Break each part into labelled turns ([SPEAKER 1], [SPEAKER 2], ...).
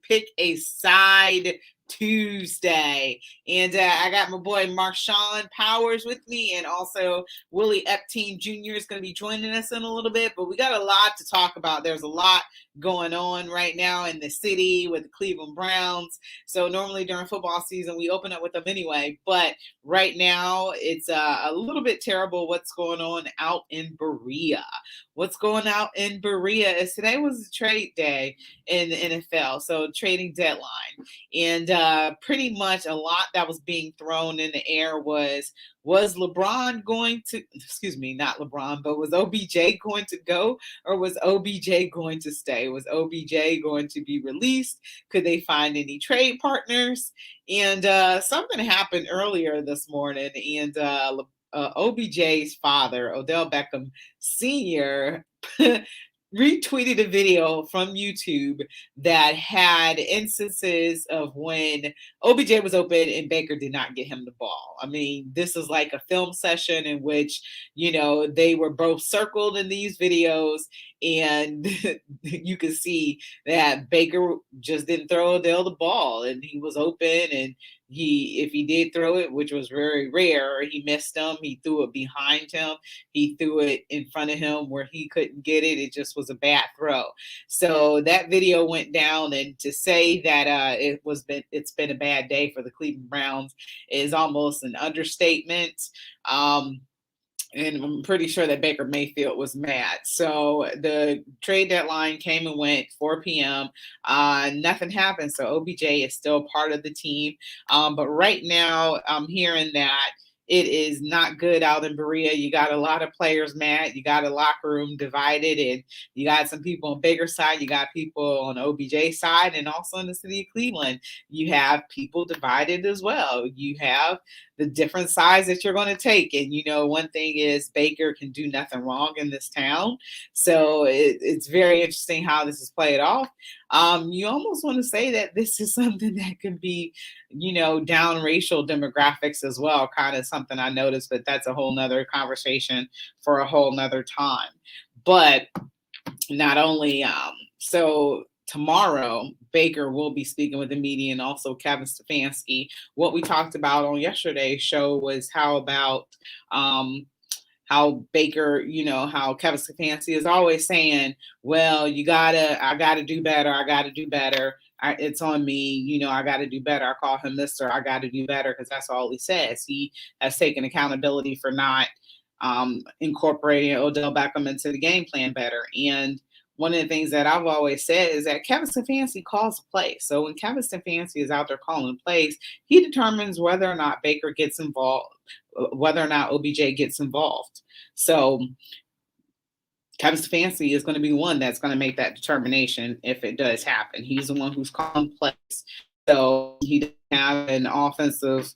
[SPEAKER 1] Pick a Side Tuesday. And I got my boy Marshawn Powers with me, and also Willie Epteen Jr. is going to be joining us in a little bit. But we got a lot to talk about. There's a lot going on right now in the city with the Cleveland Browns. So normally during football season, we open up with them anyway. But right now, it's a little bit terrible what's going on out in Berea. What's going out in Berea is today was a trade day in the NFL, so trading deadline. And pretty much a lot that was being thrown in the air was LeBron going to, excuse me, not LeBron, but was OBJ going to go, or was OBJ going to stay? Was OBJ going to be released? Could they find any trade partners? And something happened earlier this morning, and OBJ's father, Odell Beckham Sr., retweeted a video from YouTube that had instances of when OBJ was open and Baker did not get him the ball. I mean, this is like a film session in which, they were both circled in these videos, and you can see that Baker just didn't throw Odell the ball, and he was open, and if he did throw it, which was very rare, he missed him. He threw it behind him. He threw it in front of him where he couldn't get it. It just was a bad throw. So that video went down, and to say that it's been a bad day for the Cleveland Browns is almost an understatement. And I'm pretty sure that Baker Mayfield was mad. So the trade deadline came and went, 4 p.m. Nothing happened. So OBJ is still part of the team. But right now, I'm hearing that it is not good out in Berea. You got a lot of players mad. You got a locker room divided, and you got some people on Baker's side. You got people on OBJ's side, and also in the city of Cleveland, you have people divided as well. You have the different sides that you're going to take. And, one thing is Baker can do nothing wrong in this town. So it's very interesting how this is played off. You almost want to say that this is something that could be, down racial demographics as well, kind of something I noticed, but that's a whole nother conversation for a whole nother time. But not only, so tomorrow, Baker will be speaking with the media, and also Kevin Stefanski. What we talked about on yesterday's show was how Baker, how Kevin Stefanski is always saying, well, I gotta do better. I gotta do better. It's on me. I got to do better. I call him Mr. I got to do better, because that's all he says. He has taken accountability for not incorporating Odell Beckham into the game plan better. And one of the things that I've always said is that Kevin Stefanski calls the plays. So when Kevin Stefanski is out there calling plays, he determines whether or not Baker gets involved, whether or not OBJ gets involved. So Kevin Stefanski is going to be the one that's going to make that determination if it does happen. He's the one who's calling plays. So he doesn't have an offensive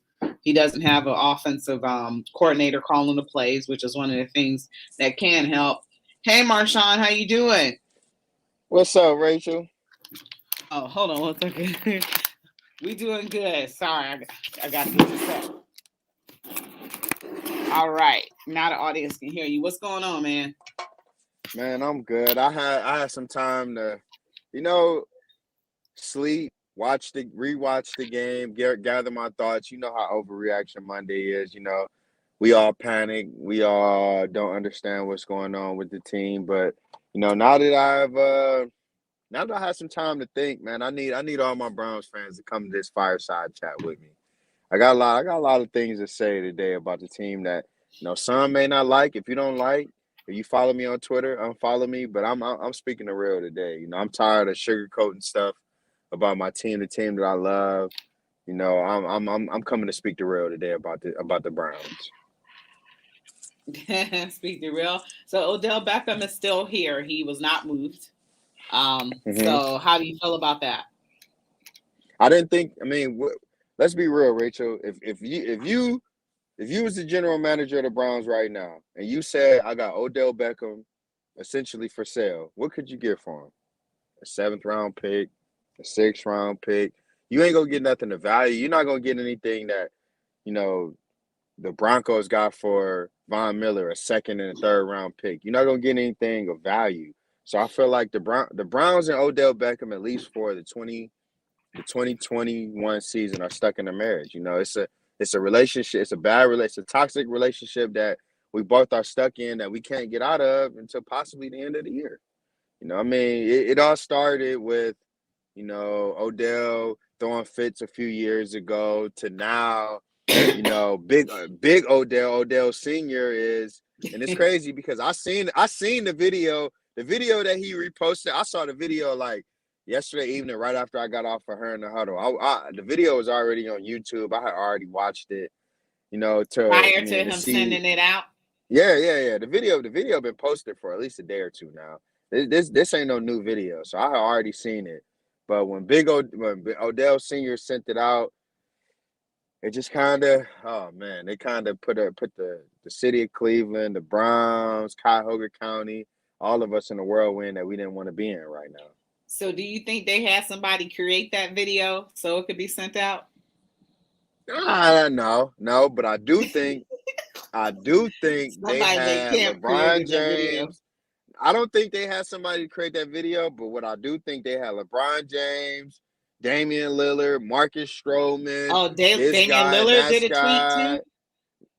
[SPEAKER 1] coordinator calling the plays, which is one of the things that can help. Hey, Marshawn, how you doing?
[SPEAKER 2] What's up, Rachel?
[SPEAKER 1] Oh, hold on one second. We doing good. Sorry, I got to get this up. All right. Now the audience can hear you. What's going on, man?
[SPEAKER 2] Man, I'm good. I had some time to, sleep, rewatch the game, gather my thoughts. You know how overreaction Monday is. We all panic. We all don't understand what's going on with the team. But now that I have some time to think, man, I need all my Browns fans to come to this fireside chat with me. I got a lot of things to say today about the team that some may not like. If you don't like, if you follow me on Twitter, unfollow me. But I'm speaking the real today. I'm tired of sugarcoating stuff about my team, the team that I love. I'm coming to speak the real today about the Browns.
[SPEAKER 1] Speak the real. So Odell Beckham is still here. He was not moved. So how do you feel about that?
[SPEAKER 2] Let's be real, Rachel. If you was the general manager of the Browns right now, and you said I got Odell Beckham essentially for sale, what could you get for him? A 7th round pick, a 6th round pick. You ain't gonna get nothing of value. You're not gonna get anything that the Broncos got for Von Miller, a 2nd and a 3rd round pick. You're not gonna get anything of value. So I feel like the Browns and Odell Beckham, at least for the the 2021 season are stuck in a marriage. It's a relationship. It's a bad relationship. It's a toxic relationship that we both are stuck in that we can't get out of until possibly the end of the year. I mean, it all started with, Odell throwing fits a few years ago to now, big Odell Senior is, and it's crazy because I seen the video that he reposted. I saw the video like yesterday evening, right after I got off of her in the huddle. The video was already on YouTube. I had already watched it,
[SPEAKER 1] Prior to
[SPEAKER 2] to
[SPEAKER 1] him
[SPEAKER 2] see.
[SPEAKER 1] sending it out.
[SPEAKER 2] Yeah. The video been posted for at least a day or two now. This ain't no new video, so I had already seen it. But when Odell Senior sent it out, it just kind of, oh man, they kind of put the city of Cleveland, the Browns, Cuyahoga County, all of us in a whirlwind that we didn't want to be in right now.
[SPEAKER 1] So, do you think they had somebody create that video so it could be sent out?
[SPEAKER 2] No, but I do think they
[SPEAKER 1] Somebody they
[SPEAKER 2] had
[SPEAKER 1] camp
[SPEAKER 2] LeBron
[SPEAKER 1] created that video.
[SPEAKER 2] James. I don't think they had somebody to create that video, but what I do think they had LeBron James, Damian Lillard, Marcus Stroman,
[SPEAKER 1] Oh,
[SPEAKER 2] this
[SPEAKER 1] Damian
[SPEAKER 2] guy and
[SPEAKER 1] Lillard
[SPEAKER 2] that
[SPEAKER 1] did a tweet
[SPEAKER 2] guy.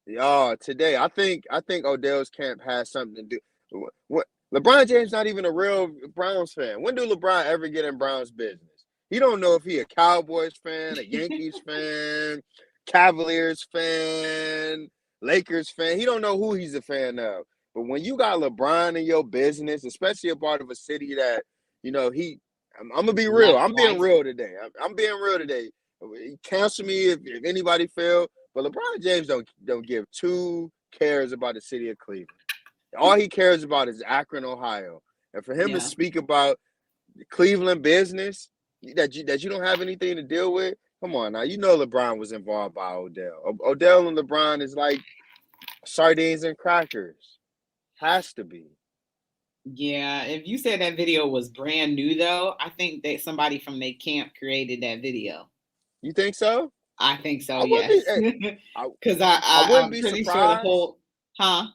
[SPEAKER 1] too.
[SPEAKER 2] Oh, today I think Odell's camp has something to do. What LeBron James not even a real Browns fan. When do LeBron ever get in Browns business? He don't know if he a Cowboys fan, a Yankees fan, Cavaliers fan, Lakers fan. He don't know who he's a fan of. But when you got LeBron in your business, especially a part of a city that, I'm gonna be real. I'm being real today. I'm being real today. Cancel me if anybody feel. But LeBron James don't give two cares about the city of Cleveland. All he cares about is Akron, Ohio. And for him to speak about the Cleveland business that you don't have anything to deal with, come on now. LeBron was involved by Odell. Odell and LeBron is like sardines and crackers. Has to be.
[SPEAKER 1] Yeah, if you said that video was brand new, though, I think that somebody from their camp created that video.
[SPEAKER 2] You think so?
[SPEAKER 1] I think so,
[SPEAKER 2] I wouldn't
[SPEAKER 1] yes. Because
[SPEAKER 2] I wouldn't
[SPEAKER 1] I'm
[SPEAKER 2] be
[SPEAKER 1] pretty sure the
[SPEAKER 2] surprised.
[SPEAKER 1] whole, huh?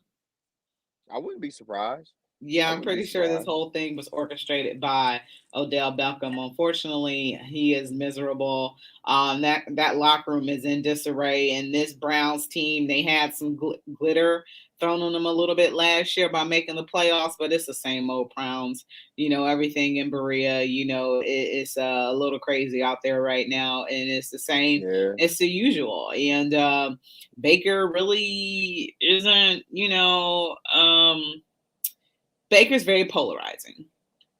[SPEAKER 2] I wouldn't be surprised.
[SPEAKER 1] Yeah, I'm pretty sure this whole thing was orchestrated by Odell Beckham. Unfortunately, he is miserable. That locker room is in disarray, and this Browns team, they had some glitter thrown on them a little bit last year by making the playoffs, but it's the same old Browns. Everything in Berea, it's a little crazy out there right now, and it's the same.
[SPEAKER 2] Yeah.
[SPEAKER 1] It's the usual, and Baker really isn't, Baker's very polarizing,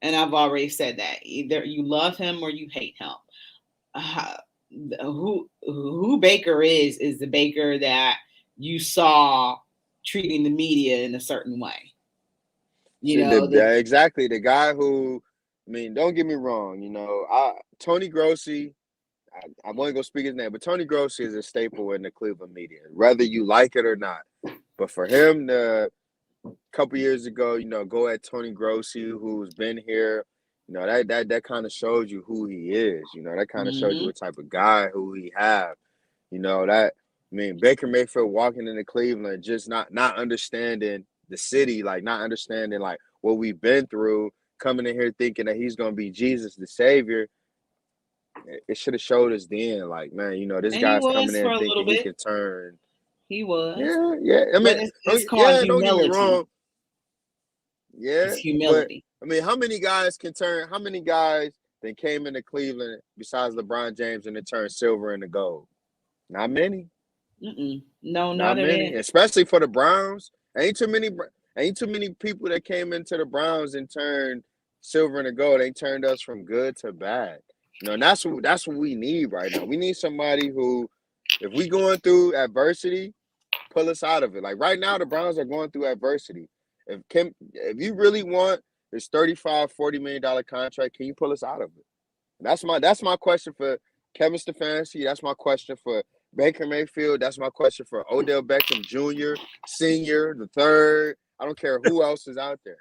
[SPEAKER 1] and I've already said that. Either you love him or you hate him. Who Baker is the Baker that you saw treating the media in a certain way.
[SPEAKER 2] Exactly the guy who, I mean, don't get me wrong. Tony Grossi. I wasn't gonna speak his name, but Tony Grossi is a staple in the Cleveland media, whether you like it or not. But for him to couple years ago, go at Tony Grossi, who's been here, that kind of shows you who he is. That kind of shows you what type of guy who he have. Baker Mayfield walking into Cleveland, just not understanding the city, like not understanding like what we've been through, coming in here thinking that he's gonna be Jesus the Savior. It should have showed us then, like, man, this guy's coming in thinking he can turn.
[SPEAKER 1] He was.
[SPEAKER 2] Yeah. I mean,
[SPEAKER 1] it's called
[SPEAKER 2] don't get me wrong. Yeah,
[SPEAKER 1] it's humility.
[SPEAKER 2] But, how many guys that came into Cleveland besides LeBron James and it turned silver into gold? Not many.
[SPEAKER 1] No, not many.
[SPEAKER 2] Especially for the Browns. Ain't too many people that came into the Browns and turned silver into gold. They turned us from good to bad. And that's what we need right now. We need somebody who, if we going through adversity, pull us out of it. Like right now, the Browns are going through adversity. If you really want this $35-40 million contract, can you pull us out of it? That's my question for Kevin Stefanski. That's my question for Baker Mayfield. That's my question for Odell Beckham Jr., Senior, the third. I don't care who else is out there.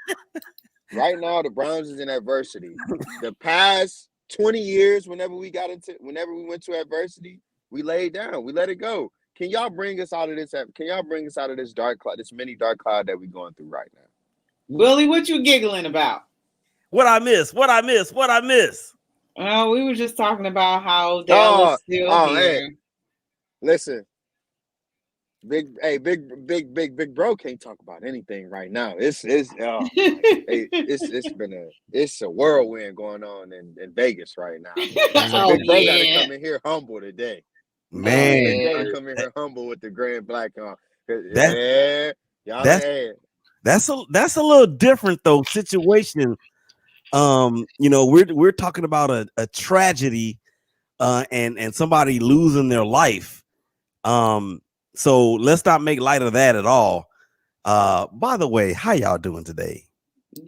[SPEAKER 2] Right now, the Browns is in adversity. The past 20 years, whenever we went to adversity, we laid down. We let it go. Can y'all bring us out of this? Can y'all bring us out of this dark cloud, this mini dark cloud that we're going through right now?
[SPEAKER 1] Willie, what you giggling about?
[SPEAKER 3] What I miss?
[SPEAKER 1] We were just talking about how Dale is
[SPEAKER 2] Oh,
[SPEAKER 1] still
[SPEAKER 2] oh, hey,
[SPEAKER 1] here.
[SPEAKER 2] listen, big bro can't talk about anything right now. It's oh my, hey, it's a whirlwind going on in Vegas right now. So
[SPEAKER 1] Oh
[SPEAKER 2] big bro got to
[SPEAKER 1] yeah.
[SPEAKER 2] come in here humble today.
[SPEAKER 1] Oh
[SPEAKER 2] Big
[SPEAKER 3] Man,
[SPEAKER 2] bro to
[SPEAKER 1] yeah.
[SPEAKER 2] come in here humble with the grand black on.
[SPEAKER 3] that
[SPEAKER 2] Yeah, y'all
[SPEAKER 3] that's
[SPEAKER 2] ain't.
[SPEAKER 3] that's a little different though situation. We're talking about a tragedy, and somebody losing their life. So let's not make light of that at all. By the way, how y'all doing today?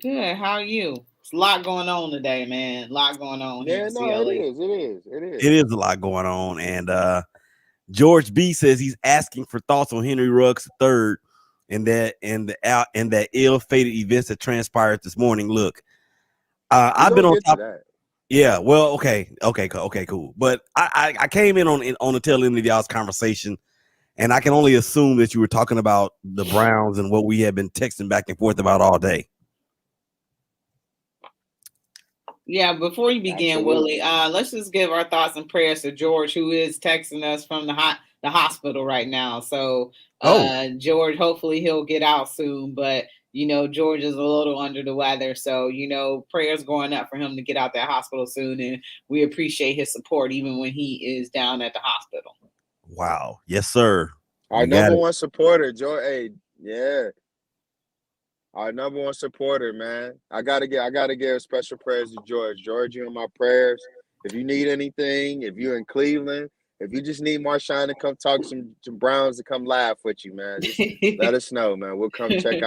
[SPEAKER 1] Good. How are you? It's a lot going on today, man. A lot going on here
[SPEAKER 2] Yeah,
[SPEAKER 1] in
[SPEAKER 2] no, it
[SPEAKER 1] CLE.
[SPEAKER 2] is. It is. It
[SPEAKER 3] It
[SPEAKER 2] is.
[SPEAKER 3] is a lot going on, and George B says he's asking for thoughts on Henry Ruggs III and that ill-fated events that transpired this morning. Look,
[SPEAKER 2] We
[SPEAKER 3] I've been
[SPEAKER 2] gonna
[SPEAKER 3] on
[SPEAKER 2] get to
[SPEAKER 3] top.
[SPEAKER 2] that.
[SPEAKER 3] Yeah, well, okay, cool. But I came in on the tail end of y'all's conversation, and I can only assume that you were talking about the Browns and what we have been texting back and forth about all day.
[SPEAKER 1] Yeah, before you begin, Willie,
[SPEAKER 2] Absolutely.
[SPEAKER 1] let's just give our thoughts and prayers to George, who is texting us from the hospital right now. So,
[SPEAKER 3] Oh,
[SPEAKER 1] George, hopefully he'll get out soon. But George is a little under the weather, so prayers going up for him to get out that hospital soon, and we appreciate his support even when he is down at the hospital.
[SPEAKER 3] wow, yes, sir.
[SPEAKER 2] Our
[SPEAKER 3] You got
[SPEAKER 2] number
[SPEAKER 3] it.
[SPEAKER 2] one supporter, Joy. Hey, yeah. Our number one supporter, man. I gotta give special prayers to George. George, you in my prayers. If you need anything, if you're in Cleveland, if you just need Marshawn to come talk some Browns to come laugh with you, man, just let us know, man. We'll come check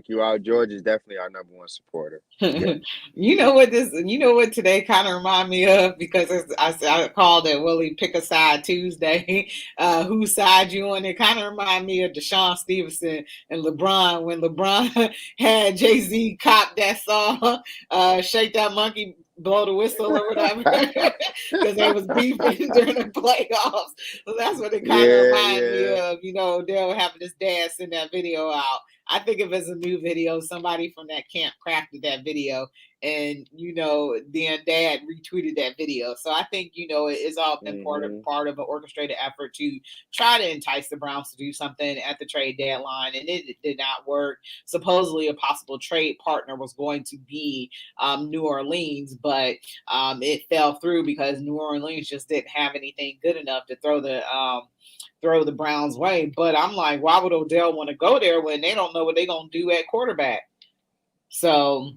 [SPEAKER 2] you out. George is definitely our number one supporter. Yes.
[SPEAKER 1] You know what today kind of remind me of, because I called it Willie Pick a Side Tuesday. Whose side you on? It kind of remind me of Deshaun Stevenson and LeBron, when LeBron had Jay-Z cop that song, Shake That Monkey, Blow the Whistle or whatever, because they was beefing during the playoffs. So that's what it kind of
[SPEAKER 2] Yeah,
[SPEAKER 1] reminded me
[SPEAKER 2] yeah.
[SPEAKER 1] of. They'll having this dad send that video out. I think if it's a new video, somebody from that camp crafted that video, and then dad retweeted that video. So I think it's all been
[SPEAKER 2] Mm-hmm.
[SPEAKER 1] part of an orchestrated effort to try to entice the Browns to do something at the trade deadline, and it did not work. Supposedly, a possible trade partner was going to be New Orleans, but it fell through because New Orleans just didn't have anything good enough to throw the Browns' way. But I'm like, why would Odell want to go there when they don't know what they're gonna do at quarterback? So,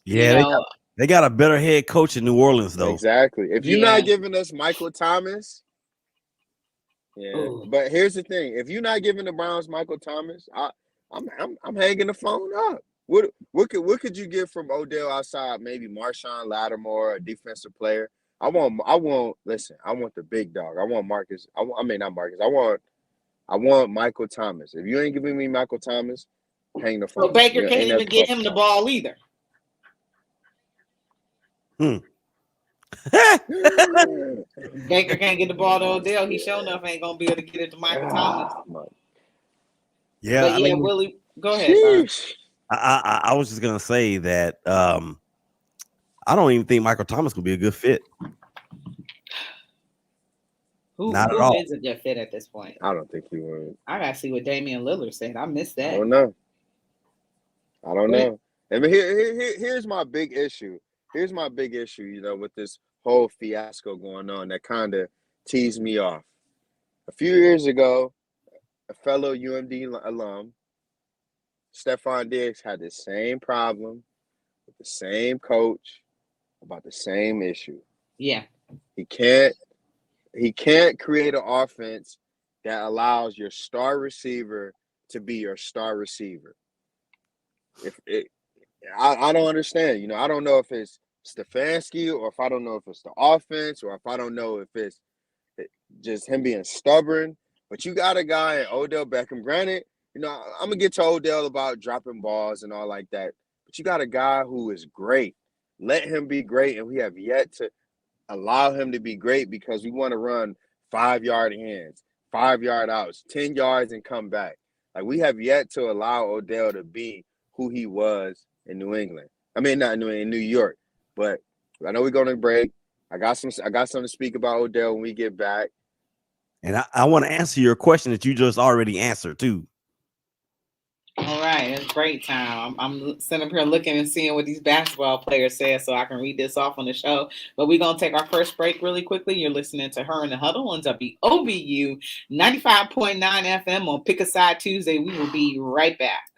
[SPEAKER 1] you
[SPEAKER 3] Yeah,
[SPEAKER 1] know,
[SPEAKER 3] they got a better head coach in New Orleans though.
[SPEAKER 2] Exactly. If you're
[SPEAKER 1] yeah.
[SPEAKER 2] not giving us Michael Thomas, yeah.
[SPEAKER 1] Ooh.
[SPEAKER 2] But here's the thing: if you're not giving the Browns Michael Thomas, I'm hanging the phone up. What could you get from Odell outside? Maybe Marshawn Lattimore, a defensive player. Listen. I want the big dog. I want Marcus. I mean not Marcus. I want Michael Thomas. If you ain't giving me Michael Thomas, hang the
[SPEAKER 1] So
[SPEAKER 2] phone up.
[SPEAKER 1] Baker
[SPEAKER 2] You
[SPEAKER 1] can't
[SPEAKER 2] ain't
[SPEAKER 1] even
[SPEAKER 2] never
[SPEAKER 1] get
[SPEAKER 2] fucking
[SPEAKER 1] him the
[SPEAKER 2] talk to
[SPEAKER 1] ball either.
[SPEAKER 3] Hmm.
[SPEAKER 1] Baker can't get the ball to Odell. He sure enough ain't gonna be able to get it to Michael Thomas.
[SPEAKER 2] my
[SPEAKER 3] Yeah,
[SPEAKER 1] But
[SPEAKER 3] I
[SPEAKER 1] yeah,
[SPEAKER 3] mean,
[SPEAKER 1] Willie, go ahead, sir.
[SPEAKER 2] sheesh.
[SPEAKER 3] I was just gonna say that I don't even think Michael Thomas could be a good fit. Not at
[SPEAKER 1] Who
[SPEAKER 3] all.
[SPEAKER 1] is a good fit at this point?
[SPEAKER 2] I don't think he would.
[SPEAKER 1] I gotta see what Damian Lillard said. I missed
[SPEAKER 2] I
[SPEAKER 1] that.
[SPEAKER 2] don't know. I don't
[SPEAKER 1] Wait.
[SPEAKER 2] know. I mean, here's my big issue. Here's my big issue, with this whole fiasco going on that kind of teased me off. A few years ago, a fellow UMD alum, Stephon Diggs, had the same problem with the same coach about the same issue.
[SPEAKER 1] Yeah.
[SPEAKER 2] He can't create an offense that allows your star receiver to be your star receiver. If it, I don't understand. I don't know if it's Stefanski, or if I don't know if it's the offense, or if I don't know if it's just him being stubborn. But you got a guy in Odell Beckham. Granted, I'm gonna get to Odell about dropping balls and all like that. But you got a guy who is great. Let him be great, and we have yet to allow him to be great because we want to run 5-yard hands, 5-yard outs, 10 yards, and come back. Like, we have yet to allow Odell to be who he was in New England. I mean, not in New York, but I know we're going to break. I got something to speak about Odell when we get back.
[SPEAKER 3] And I want to answer your question that you just already answered too.
[SPEAKER 1] All right, it's break time. I'm sitting up here looking and seeing what these basketball players say so I can read this off on the show. But we're going to take our first break really quickly. You're listening to Her in the Huddle on WOVU 95.9 FM on Pick a Side Tuesday. We will be right back.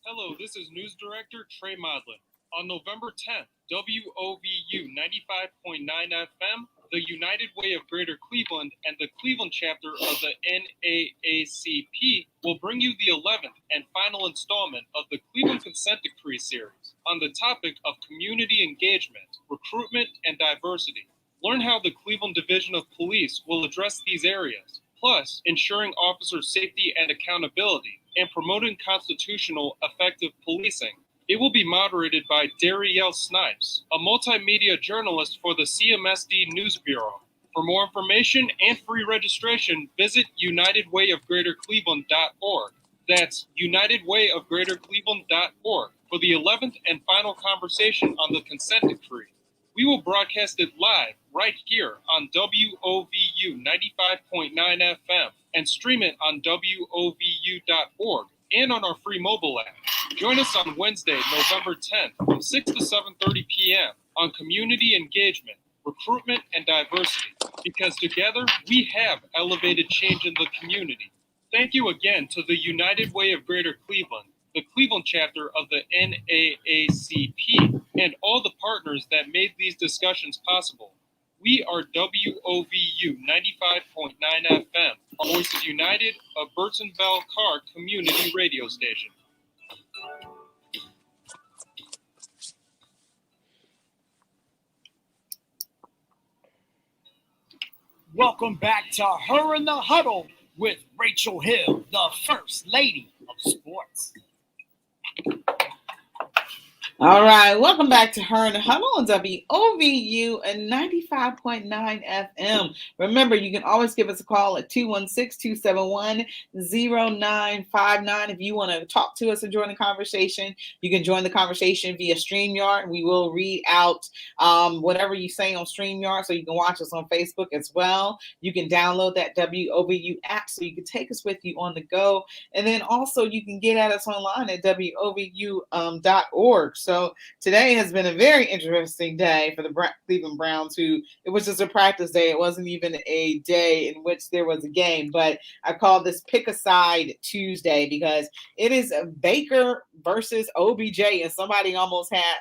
[SPEAKER 4] Hello, this is News Director Trey Modlin. On November 10th, WOVU 95.9 FM, the United Way of Greater Cleveland and the Cleveland chapter of the NAACP will bring you the 11th and final installment of the Cleveland Consent Decree series on the topic of community engagement, recruitment, and diversity. Learn how the Cleveland Division of Police will address these areas, plus ensuring officer safety and accountability, and promoting constitutional effective policing. It will be moderated by Darielle Snipes, a multimedia journalist for the CMSD News Bureau. For more information and free registration, visit UnitedWayOfGreaterCleveland.org. That's UnitedWayOfGreaterCleveland.org for the 11th and final conversation on the consent decree. We will broadcast it live right here on WOVU 95.9 FM and stream it on WOVU.org and on our free mobile app. Join us on Wednesday, November 10th from 6 to 7:30 p.m. on community engagement, recruitment, and diversity, because together we have elevated change in the community. Thank you again to the United Way of Greater Cleveland, the Cleveland chapter of the NAACP, and all the partners that made these discussions possible. We are WOVU 95.9 FM, Voices United, a Burton Bell Carr community radio station.
[SPEAKER 5] Welcome back to Her in the Huddle with Rachel Hill, the First Lady of Sports.
[SPEAKER 1] All right, welcome back to Her in the Huddle on WOVU and 95.9 FM. Remember, you can always give us a call at 216-271-0959. If you want to talk to us and join the conversation, you can join the conversation via StreamYard. We will read out whatever you say on StreamYard, so you can watch us on Facebook as well. You can download that WOVU app so you can take us with you on the go. And then also you can get at us online at WOVU.org. So today has been a very interesting day for the Cleveland Browns, who it was just a practice day. It wasn't even a day in which there was a game, but I call this Pick a Side Tuesday because it is Baker versus OBJ, and somebody almost had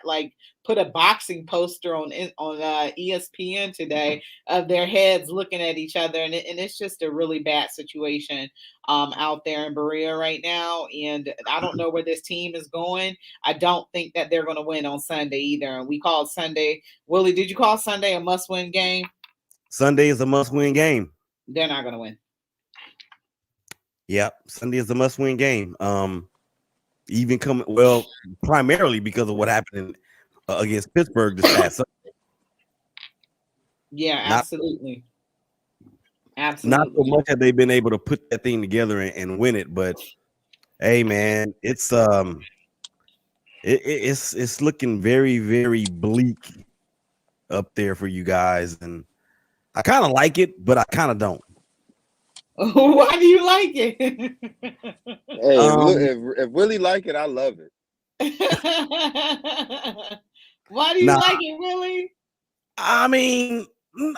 [SPEAKER 1] put a boxing poster on ESPN today of their heads looking at each other, and it's just a really bad situation out there in Berea right now, and I don't know where this team is going. I don't think that they're going to win on Sunday either. And we called Sunday. Willie, did you call Sunday a must-win game?
[SPEAKER 3] Sunday is a must-win game.
[SPEAKER 1] They're not going to win.
[SPEAKER 3] Yeah, Sunday is a must-win game. Primarily because of what happened against Pittsburgh this past Sunday.
[SPEAKER 1] Yeah, absolutely. Absolutely.
[SPEAKER 3] Not so much have they been able to put that thing together and win it, but hey, man, it's looking very, very bleak up there for you guys, and I kind of like it, but I kind of don't.
[SPEAKER 1] Why do you like it?
[SPEAKER 2] Hey, if Willie like it, I love it.
[SPEAKER 1] Why do you like it, Willie?
[SPEAKER 3] I mean,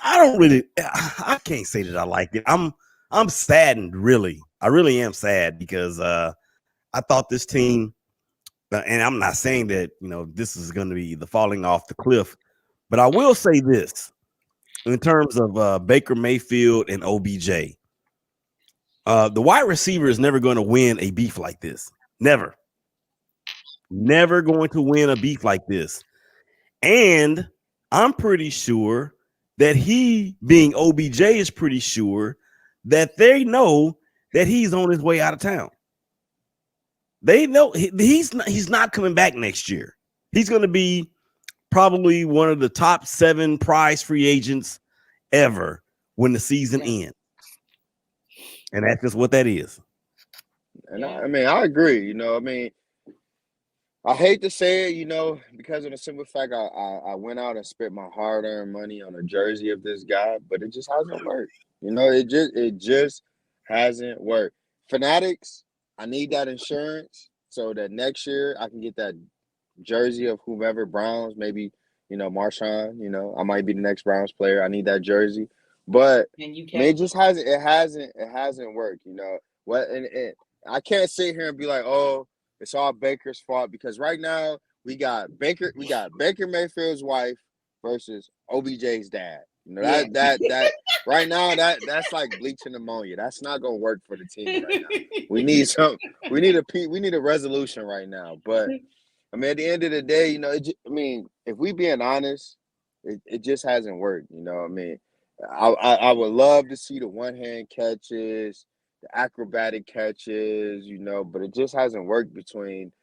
[SPEAKER 3] I can't say that I like it. I'm saddened, really. I really am sad because I thought this team, and I'm not saying that, this is going to be the falling off the cliff, but I will say this in terms of Baker Mayfield and OBJ. The wide receiver is never going to win a beef like this. Never going to win a beef like this. And I'm pretty sure that he, being OBJ, is pretty sure that they know that he's on his way out of town. They know he's not coming back next year. He's going to be probably one of the top 7 prize free agents ever when the season ends. And that's just what that is.
[SPEAKER 2] And I agree. I hate to say it, because of the simple fact I went out and spent my hard-earned money on a jersey of this guy, but it just hasn't worked. It just hasn't worked. Fanatics, I need that insurance so that next year I can get that jersey of whomever Browns, maybe, Marshawn, I might be the next Browns player. I need that jersey. But
[SPEAKER 1] And you
[SPEAKER 2] I mean,
[SPEAKER 1] can.
[SPEAKER 2] it hasn't worked. What and I can't sit here and be like, oh, it's all Baker's fault because right now we got Baker Mayfield's wife versus OBJ's dad.
[SPEAKER 1] Yeah.
[SPEAKER 2] That right now that's like bleaching ammonia. That's not gonna work for the team right now. We need a resolution right now. But I mean, at the end of the day, if we being honest, it just hasn't worked. I mean, I would love to see the one hand catches, the acrobatic catches, but it just hasn't worked between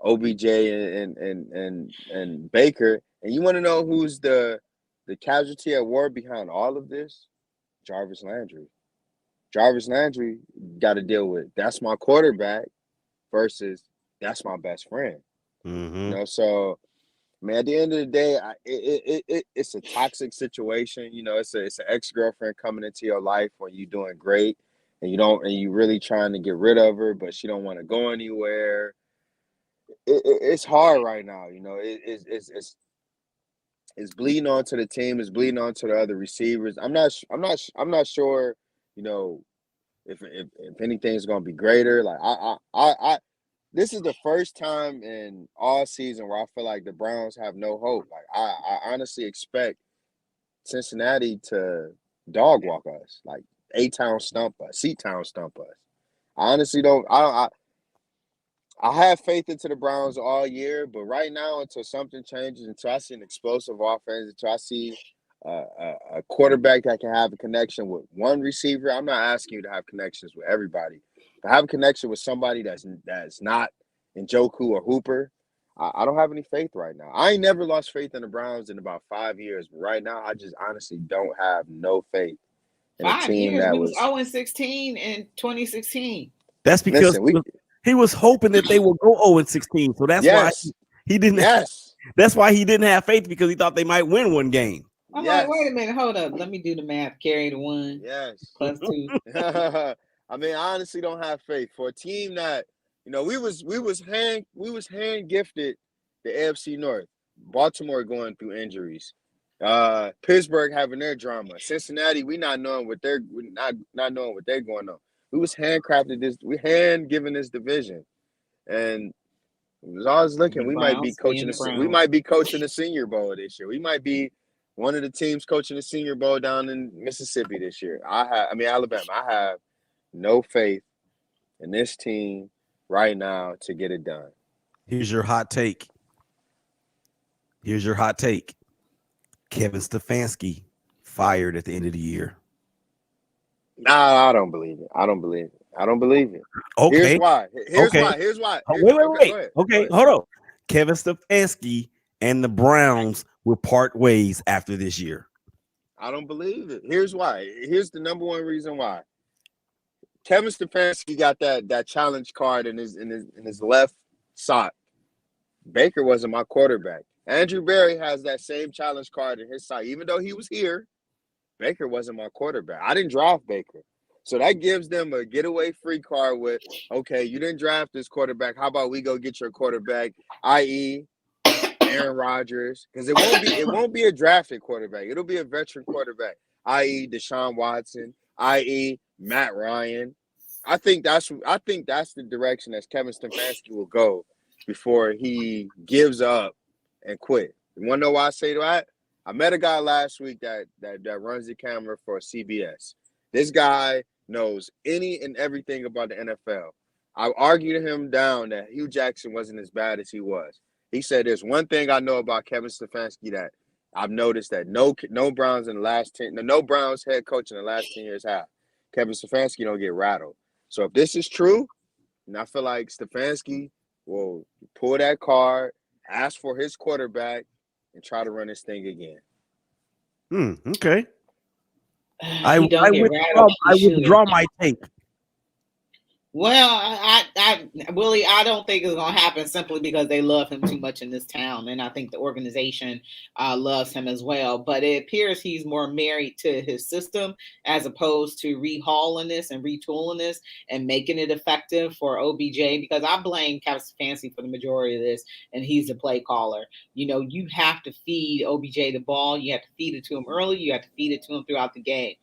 [SPEAKER 2] OBJ and Baker. And you want to know who's the casualty at war behind all of this? Jarvis Landry. Jarvis Landry got to deal with that's my quarterback versus that's my best friend.
[SPEAKER 3] Mm-hmm.
[SPEAKER 2] So man, at the end of the day, it's a toxic situation. It's an ex-girlfriend coming into your life when you're doing great, and you really trying to get rid of her, but she don't want to go anywhere. It's hard right now. It's bleeding onto the team. It's bleeding onto the other receivers. I'm not sure. If anything's gonna be greater. Like I this is the first time in all season where I feel like the Browns have no hope. Like I honestly expect Cincinnati to dog walk us, like A-Town stump us, C-Town stump us. I honestly don't. I have faith into the Browns all year, but right now, until something changes, until I see an explosive offense, until I see a quarterback that can have a connection with one receiver, I'm not asking you to have connections with everybody. But have a connection with somebody that's not Njoku or Hooper. I don't have any faith right now. I ain't never lost faith in the Browns in about 5 years, but right now, I just honestly don't have no faith in a
[SPEAKER 1] 5
[SPEAKER 2] team
[SPEAKER 1] years.
[SPEAKER 2] that
[SPEAKER 1] We was
[SPEAKER 2] was.
[SPEAKER 1] 0-16 in 2016.
[SPEAKER 3] That's because
[SPEAKER 2] Listen,
[SPEAKER 3] he was hoping that they would go 0-16. So that's why
[SPEAKER 2] yes,
[SPEAKER 3] he didn't.
[SPEAKER 2] yes,
[SPEAKER 3] That's why he didn't have faith because he thought they might win one game.
[SPEAKER 1] I'm
[SPEAKER 2] yes.
[SPEAKER 1] like, wait a minute, hold up. Let me do the math. Carry the 1
[SPEAKER 2] Yes.
[SPEAKER 1] plus 2.
[SPEAKER 2] I mean, I honestly don't have faith for a team that, we was hand gifted the AFC North. Baltimore going through injuries. Pittsburgh having their drama. Cincinnati, we not knowing what they're not knowing what they're going on. We was handcrafted this. We hand given this division, and it was always looking.
[SPEAKER 1] The
[SPEAKER 2] We might be
[SPEAKER 1] Browns being
[SPEAKER 2] coaching.
[SPEAKER 1] the
[SPEAKER 2] We
[SPEAKER 1] Browns.
[SPEAKER 2] might be coaching the Senior Bowl this year. We might be one of the teams coaching the Senior Bowl down in Mississippi this year. Alabama. I have no faith in this team right now to get it done.
[SPEAKER 3] Here's your hot take. Kevin Stefanski fired at the end of the year.
[SPEAKER 2] Nah, I don't believe it. I don't believe it.
[SPEAKER 3] Okay.
[SPEAKER 2] Here's why.
[SPEAKER 3] Wait.
[SPEAKER 2] Go ahead.
[SPEAKER 3] Okay, hold on. Kevin Stefanski and the Browns will part ways after this year.
[SPEAKER 2] I don't believe it. Here's why. Here's the number one reason why. Kevin Stefanski got that challenge card in his left sock. Baker wasn't my quarterback. Andrew Berry has that same challenge card in his sock. Even though he was here, Baker wasn't my quarterback. I didn't draft Baker. So that gives them a getaway free card with, okay, you didn't draft this quarterback. How about we go get your quarterback, i.e. Aaron Rodgers? Because it won't be a drafted quarterback. It'll be a veteran quarterback, i.e. Deshaun Watson, i.e. Matt Ryan. I think that's the direction that Kevin Stefanski will go before he gives up and quit. You want to know why I say that? I met a guy last week that runs the camera for CBS. This guy knows any and everything about the NFL. I argued him down that Hugh Jackson wasn't as bad as he was. He said, there's one thing I know about Kevin Stefanski that I've noticed that no Browns head coach in the last 10 years have. Kevin Stefanski don't get rattled. So if this is true, and I feel like Stefanski will pull that card, ask for his quarterback, and try to run this thing again.
[SPEAKER 3] Okay.
[SPEAKER 1] I withdraw
[SPEAKER 3] my take.
[SPEAKER 1] Well, Willie, I don't think it's going to happen simply because they love him too much in this town, and I think the organization loves him as well. But it appears he's more married to his system as opposed to rehauling this and retooling this and making it effective for OBJ. Because I blame Kevin Stefanski for the majority of this, and he's the play caller. You know, you have to feed OBJ the ball. You have to feed it to him early. You have to feed it to him throughout the game.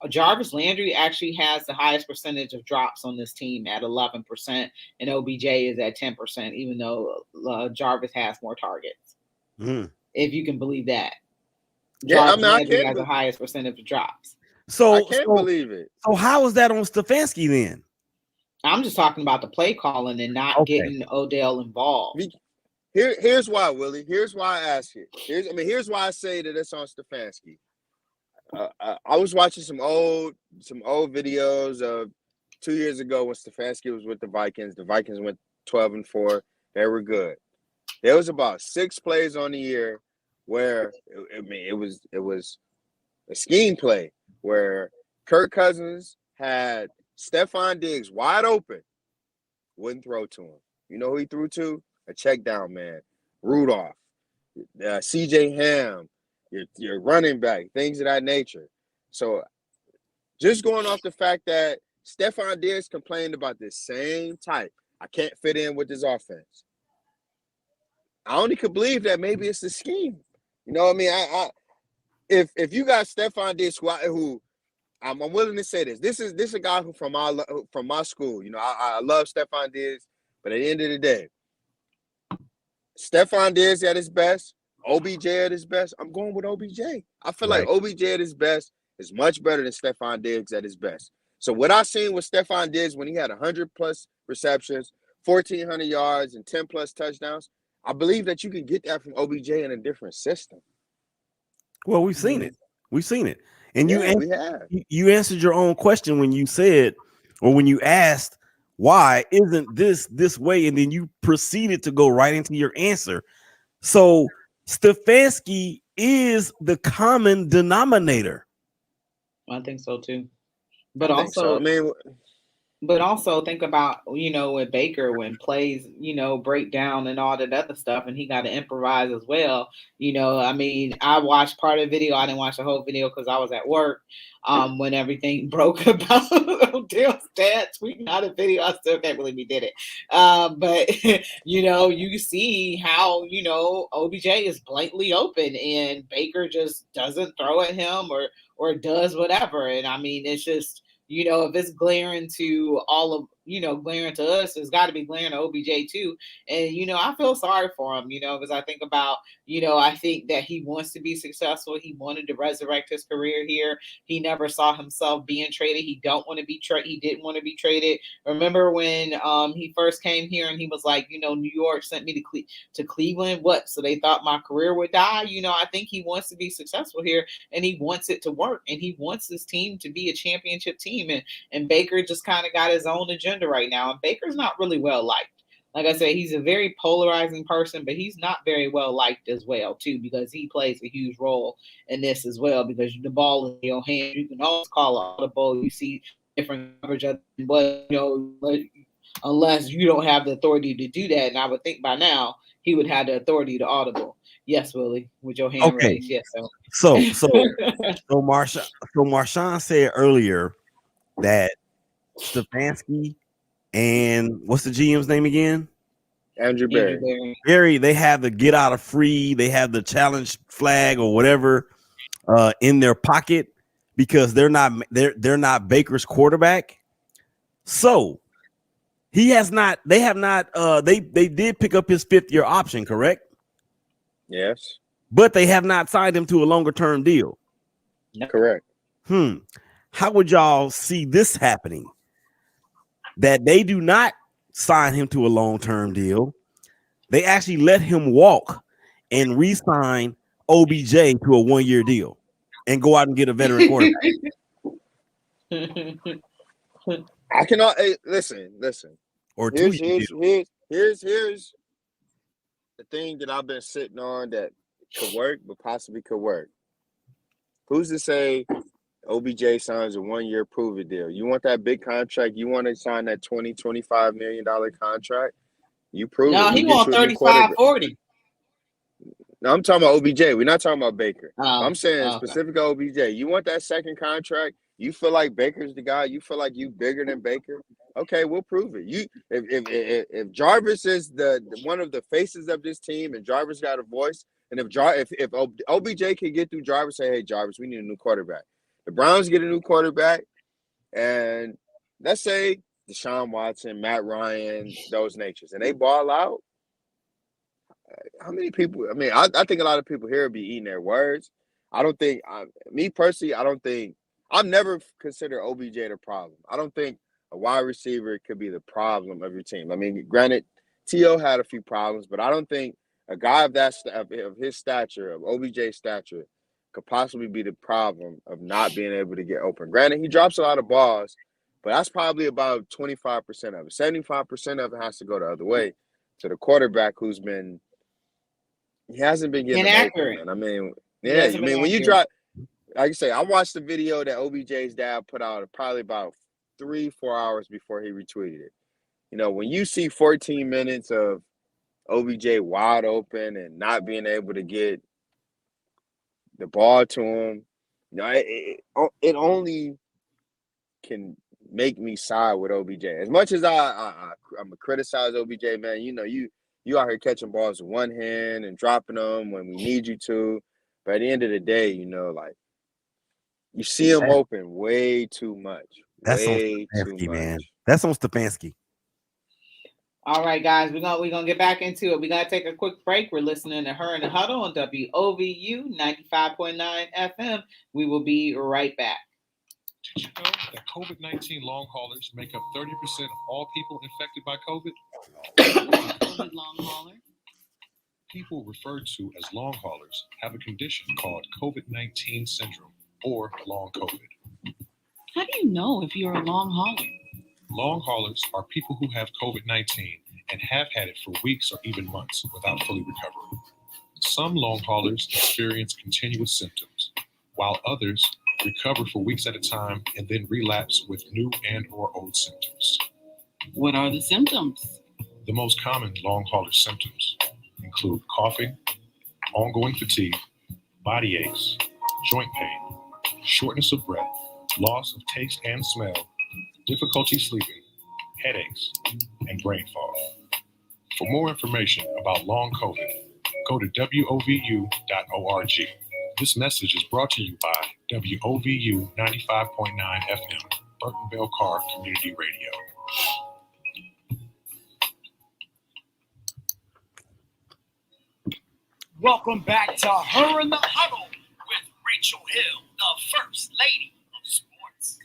[SPEAKER 1] Jarvis Landry actually has the highest percentage of drops on this team at 11%, and OBJ is at 10%, even though Jarvis has more targets. If you can believe that. Jarvis Landry has the highest percentage of drops.
[SPEAKER 3] So
[SPEAKER 2] I can't believe it.
[SPEAKER 3] So how is that on Stefanski then?
[SPEAKER 1] I'm just talking about the play calling and not getting Odell involved.
[SPEAKER 2] Here's why, Willie. Here's why I ask you. Here's why I say that it's on Stefanski. I was watching some old videos of 2 years ago when Stefanski was with the Vikings. The Vikings went 12-4. They were good. There was about 6 plays on the year where it was a scheme play where Kirk Cousins had Stephon Diggs wide open, wouldn't throw to him. You know who he threw to? A check down man, Rudolph, C.J. Ham. Your running back, things of that nature. So just going off the fact that Stephon Diggs complained about this same type. I can't fit in with this offense. I only could believe that maybe it's the scheme. You know what I mean? If you got Stephon Diggs, who I'm willing to say this. This is a guy who from my school. You know, I love Stephon Diggs, but at the end of the day, Stephon Diggs at his best, OBJ at his best, I'm going with OBJ. I feel like OBJ at his best is much better than Stephon Diggs at his best. So what I seen with Stephon Diggs when he had 100+ receptions, 1,400 yards, and 10+ touchdowns, I believe that you can get that from OBJ in a different system.
[SPEAKER 3] Well, we've seen it. We've seen it. And
[SPEAKER 2] Yeah,
[SPEAKER 3] you answered your own question when you said, or when you asked, why isn't this way? And then you proceeded to go right into your answer. So Stefanski is the common denominator.
[SPEAKER 1] I think so too. But also, but also think about, you know, with Baker, when plays, you know, break down and all that other stuff, and he got to improvise as well. You know, I mean, I watched part of the video. I didn't watch the whole video because I was at work when everything broke about Odell's dad tweeting out a video. I still can't believe he did it. But, you know, you see how, you know, OBJ is blatantly open and Baker just doesn't throw at him or does whatever. And I mean, it's just, you know, if it's glaring to all of, you know, glaring to us, it's got to be glaring to OBJ too. And, you know, I feel sorry for him, you know, because I think about, you know, I think that he wants to be successful. He wanted to resurrect his career here. He never saw himself being traded. He don't want to be traded. He didn't want to be traded. Remember when he first came here and he was like, you know, New York sent me to Cleveland. What? So they thought my career would die. You know, I think he wants to be successful here and he wants it to work and he wants this team to be a championship team. And Baker just kind of got his own agenda right now. And Baker's not really well liked. Like I said, he's a very polarizing person, but he's not very well liked as well, too, because he plays a huge role in this as well. Because the ball is in your hand, you can always call an audible. You see different coverage of, but you know, unless you don't have the authority to do that. And I would think by now he would have the authority to audible. Yes, Willie, with your hand raised. Yes,
[SPEAKER 3] so Marshawn said earlier that Stefanski and what's the GM's name again?
[SPEAKER 2] Andrew Berry.
[SPEAKER 3] Berry, they have the get out of free, they have the challenge flag or whatever in their pocket because they're not Baker's quarterback. So they have not they did pick up his 5th-year option, correct?
[SPEAKER 2] Yes.
[SPEAKER 3] But they have not signed him to a longer term deal.
[SPEAKER 2] Correct.
[SPEAKER 3] How would y'all see this happening? That they do not sign him to a long-term deal. They actually let him walk and re-sign OBJ to a 1-year deal and go out and get a veteran quarterback.
[SPEAKER 2] I cannot listen.
[SPEAKER 3] Or
[SPEAKER 2] here's the thing that I've been sitting on that could work, but possibly could work. Who's to say OBJ signs a 1-year prove-it deal. You want that big contract? You want to sign that $20-25 million contract? You prove
[SPEAKER 1] No,
[SPEAKER 2] it. We
[SPEAKER 1] he
[SPEAKER 2] get
[SPEAKER 1] want
[SPEAKER 2] you a new
[SPEAKER 1] 35,
[SPEAKER 2] quarterback.
[SPEAKER 1] 40.
[SPEAKER 2] No, I'm talking about OBJ. We're not talking about Baker. I'm saying
[SPEAKER 1] Okay.
[SPEAKER 2] specific to OBJ. You want that second contract? You feel like Baker's the guy? You feel like you bigger than Baker? Okay, we'll prove it. If Jarvis is the one of the faces of this team, and Jarvis got a voice, and if OBJ can get through Jarvis, say, hey Jarvis, we need a new quarterback. The Browns get a new quarterback, and let's say Deshaun Watson, Matt Ryan, those natures, and they ball out. How many people? I mean, I think a lot of people here be eating their words. I don't think, me personally, I don't think, I've never considered OBJ the problem. I don't think a wide receiver could be the problem of your team. I mean, granted, T.O. had a few problems, but I don't think a guy of his stature, of OBJ's stature, could possibly be the problem of not being able to get open. Granted, he drops a lot of balls, but that's probably about 25% of it. 75% of it has to go the other way to the quarterback who's been. He hasn't been getting them open,
[SPEAKER 1] Inaccurate.
[SPEAKER 2] man. I mean,
[SPEAKER 1] He
[SPEAKER 2] yeah,
[SPEAKER 1] hasn't
[SPEAKER 2] I
[SPEAKER 1] been
[SPEAKER 2] mean, when you
[SPEAKER 1] accurate.
[SPEAKER 2] drop, like I say, I watched the video that OBJ's dad put out probably about 3-4 hours before he retweeted it. You know, when you see 14 minutes of OBJ wide open and not being able to get the ball to him, you know, it only can make me side with OBJ. As much as I'm gonna criticize OBJ, man, you know, you out here catching balls with one hand and dropping them when we need you to. But at the end of the day, you know, like you see him open way too much.
[SPEAKER 3] That's on
[SPEAKER 2] Way too
[SPEAKER 3] Stefanski, man.
[SPEAKER 2] much.
[SPEAKER 3] That's on Stefanski.
[SPEAKER 1] All right, guys, we're gonna get back into it. We gotta take a quick break. We're listening to Her in the Huddle on WOVU 95.9 FM. We will be right back.
[SPEAKER 4] Did you know that COVID-19 long haulers make up 30% of all people infected by COVID?
[SPEAKER 6] COVID long hauler.
[SPEAKER 4] People referred to as long haulers have a condition called COVID-19 syndrome or long COVID.
[SPEAKER 6] How do you know if you're a long hauler?
[SPEAKER 4] Long haulers are people who have COVID-19 and have had it for weeks or even months without fully recovering. Some long haulers experience continuous symptoms, while others recover for weeks at a time and then relapse with new and or old symptoms.
[SPEAKER 6] What are the symptoms?
[SPEAKER 4] The most common long hauler symptoms include coughing, ongoing fatigue, body aches, joint pain, shortness of breath, loss of taste and smell, difficulty sleeping, headaches, and brain fog. For more information about long COVID, go to wovu.org. This message is brought to you by WOVU 95.9 FM, Burton Bell Carr Community Radio.
[SPEAKER 5] Welcome back to Her in the Huddle with Rachel Hill, the First Lady of Sports.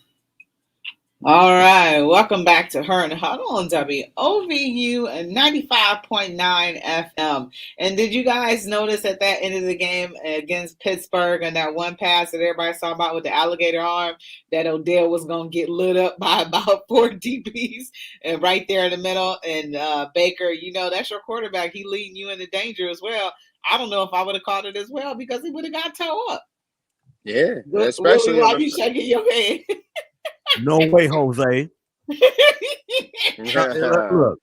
[SPEAKER 1] All right, welcome back to Her in the Huddle on WOVU and 95.9 FM. And did you guys notice at that end of the game against Pittsburgh and that one pass that everybody saw about with the alligator arm, that Odell was going to get lit up by about 4 DBs and right there in the middle? And Baker, you know, that's your quarterback. He leading you into danger as well. I don't know if I would have caught it as well because he would have got toe up.
[SPEAKER 2] Yeah,
[SPEAKER 1] Willie,
[SPEAKER 2] especially
[SPEAKER 1] why you shaking your head?
[SPEAKER 3] No way, Jose. Look,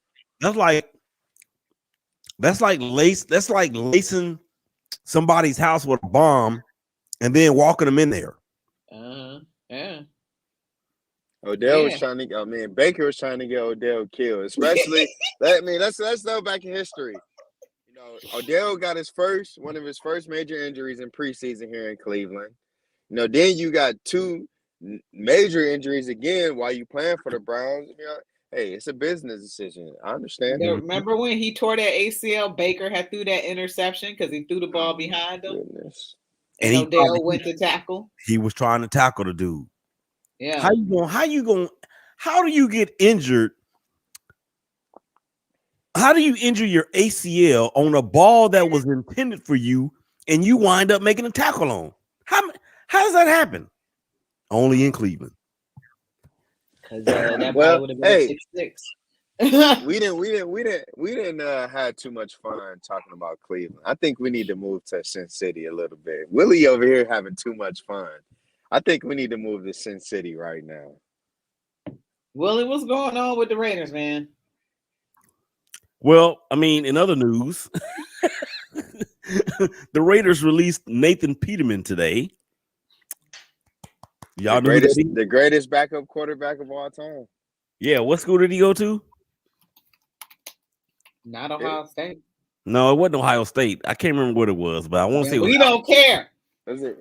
[SPEAKER 3] that's like lacing somebody's house with a bomb and then walking them in there.
[SPEAKER 1] Yeah.
[SPEAKER 2] Odell was trying to. I mean, Baker was trying to get Odell killed. Especially, let's go back in history. You know, Odell got one of his first major injuries in preseason here in Cleveland. You know, then you got 2 major injuries again while you playing for the Browns. You know, hey, it's a business decision. I understand.
[SPEAKER 1] Remember when he tore that ACL? Baker had threw that interception because he threw the ball behind him.
[SPEAKER 2] Goodness.
[SPEAKER 1] And Odell went to tackle.
[SPEAKER 3] He was trying to tackle the dude.
[SPEAKER 1] Yeah.
[SPEAKER 3] How do you get injured? How do you injure your ACL on a ball that was intended for you and you wind up making a tackle on? How does that happen? Only in Cleveland.
[SPEAKER 1] Because that ball would have been 6'6".
[SPEAKER 2] We didn't have too much fun talking about Cleveland. I think we need to move to Sin City a little bit. Willie over here having too much fun. I think we need to move to Sin City right now.
[SPEAKER 1] Willie, what's going on with the Raiders, man?
[SPEAKER 3] Well, I mean, in other news, the Raiders released Nathan Peterman today. Y'all know who that is?
[SPEAKER 2] The greatest backup quarterback of all time.
[SPEAKER 3] Yeah, what school did he go to?
[SPEAKER 1] Not Ohio State.
[SPEAKER 3] No, it wasn't Ohio State. I can't remember what it was, but I want to say
[SPEAKER 1] we don't care.
[SPEAKER 2] Was it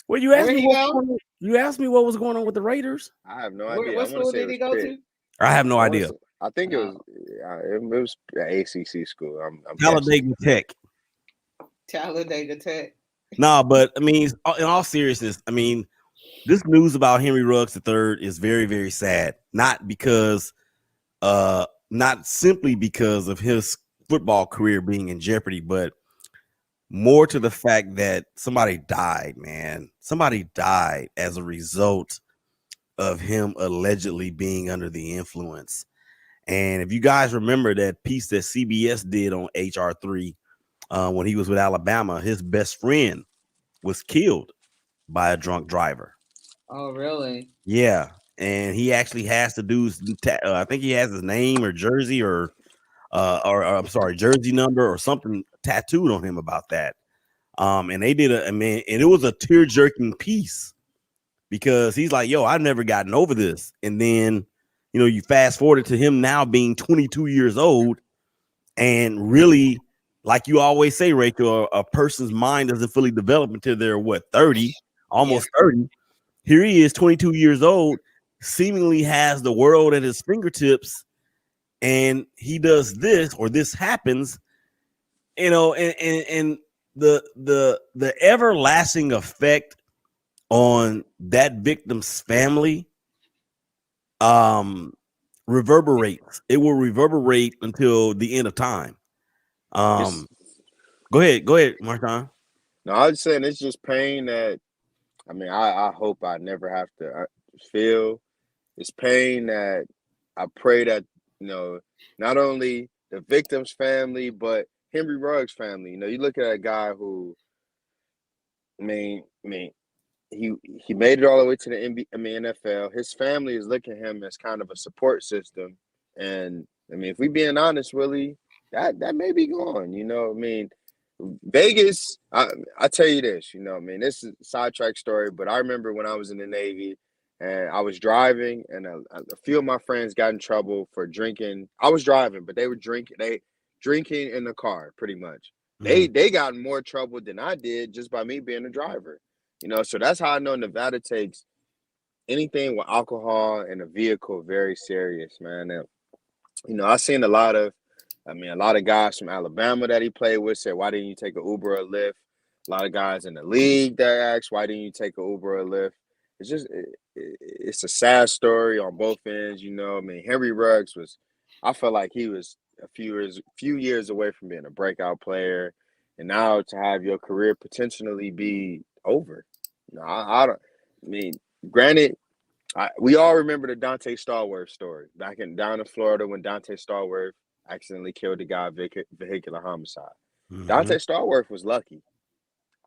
[SPEAKER 3] Well, you asked me. You asked me what was going on with the Raiders.
[SPEAKER 2] I have no idea.
[SPEAKER 1] What school did he go to?
[SPEAKER 3] I have no idea.
[SPEAKER 2] I think it was an ACC school. I'm
[SPEAKER 3] Talladega Tech.
[SPEAKER 1] Talladega Tech.
[SPEAKER 3] No, but I mean, in all seriousness, I mean, this news about Henry Ruggs III is very, very sad. Not simply because of his football career being in jeopardy, but more to the fact that somebody died, man. Somebody died as a result of him allegedly being under the influence. And if you guys remember that piece that CBS did on HR3 when he was with Alabama, his best friend was killed by a drunk driver.
[SPEAKER 1] Oh, really?
[SPEAKER 3] Yeah. And he actually has to do, I think he has his name or jersey or I'm sorry, jersey number or something tattooed on him about that. And they did and it was a tear-jerking piece because he's like, yo, I've never gotten over this. And then, you know, you fast forward to him now being 22 years old and really, like you always say, Rachel, a person's mind doesn't fully develop until they're 30, almost 30. Here he is, 22 years old, seemingly has the world at his fingertips, and he does this or this happens, you know, and the everlasting effect on that victim's family reverberates. It will reverberate until the end of time. Go ahead, Marshawn.
[SPEAKER 2] No, I was saying it's just pain that, I mean, I hope I never have to feel. It's pain that I pray that, you know, not only the victim's family, but Henry Ruggs' family. You know, you look at a guy who, I mean, he made it all the way to the NFL. His family is looking at him as kind of a support system. And, I mean, if we being honest, Willie, that may be gone. You know, I mean, Vegas, I tell you this, you know, I mean, this is a sidetrack story, but I remember when I was in the Navy and I was driving and a few of my friends got in trouble for drinking. I was driving, but they were drinking in the car pretty much. Mm-hmm. They got in more trouble than I did just by me being a driver, you know, so that's how I know Nevada takes anything with alcohol in a vehicle very serious, man. And, you know, I've seen a lot of guys from Alabama that he played with said, why didn't you take an Uber or Lyft? A lot of guys in the league that asked, why didn't you take an Uber or Lyft? It's just, it's a sad story on both ends, you know. I mean, Henry Ruggs I felt like he was a few years away from being a breakout player. And now to have your career potentially be over. No, I mean, granted, we all remember the Dante Stallworth story down in Florida when Dante Stallworth accidentally killed a guy, vehicular homicide. Mm-hmm. Dante Stallworth was lucky.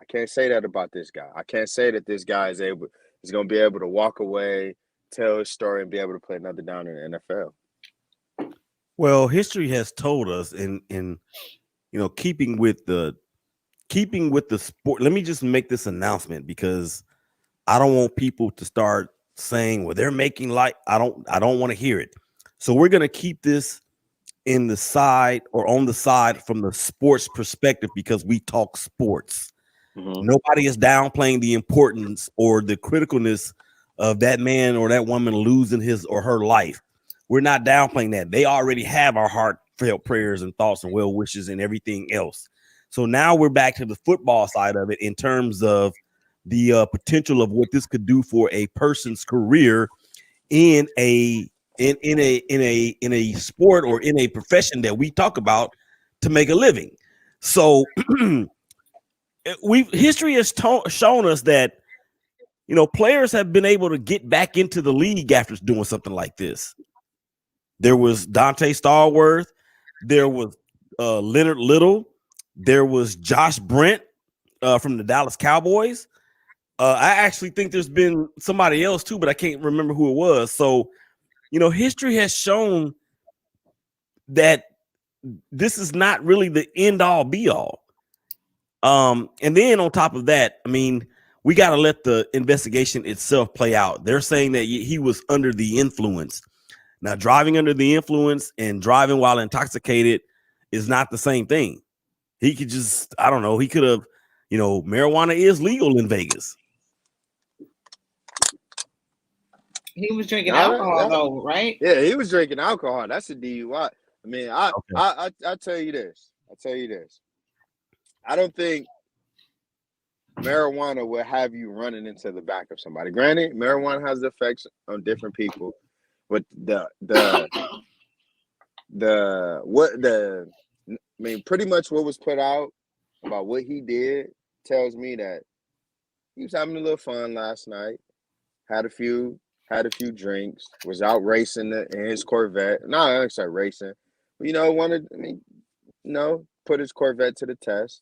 [SPEAKER 2] I can't say that about this guy. I can't say that this guy is going to be able to walk away, tell his story, and be able to play another down in the NFL.
[SPEAKER 3] Well, history has told us, in you know, keeping with the sport. Let me just make this announcement because I don't want people to start saying, "Well, they're making light." I don't want to hear it. So we're going to keep this on the side from the sports perspective because we talk sports. Mm-hmm. Nobody is downplaying the importance or the criticalness of that man or that woman losing his or her life. We're not downplaying that. They already have our heartfelt prayers and thoughts and well wishes and everything else. So now we're back to the football side of it in terms of the potential of what this could do for a person's career in a sport or in a profession that we talk about to make a living. So history has shown us that, you know, players have been able to get back into the league after doing something like this. There was Dante Stallworth, there was Leonard Little, there was Josh Brent from the Dallas Cowboys. I actually think there's been somebody else too, but I can't remember who it was. So, history has shown that this is not really the end all be all. And then on top of that, I mean, we got to let the investigation itself play out. They're saying that he was under the influence. Now, driving under the influence and driving while intoxicated is not the same thing. He could just, I don't know, he could have, marijuana is legal in Vegas.
[SPEAKER 1] He was drinking alcohol though, right?
[SPEAKER 2] Yeah, he was drinking alcohol. That's a DUI. I mean, I tell you this. I don't think marijuana will have you running into the back of somebody. Granted, marijuana has effects on different people, but pretty much what was put out about what he did tells me that he was having a little fun last night, had a few drinks, was out racing in his Corvette. Not actually racing, but put his Corvette to the test,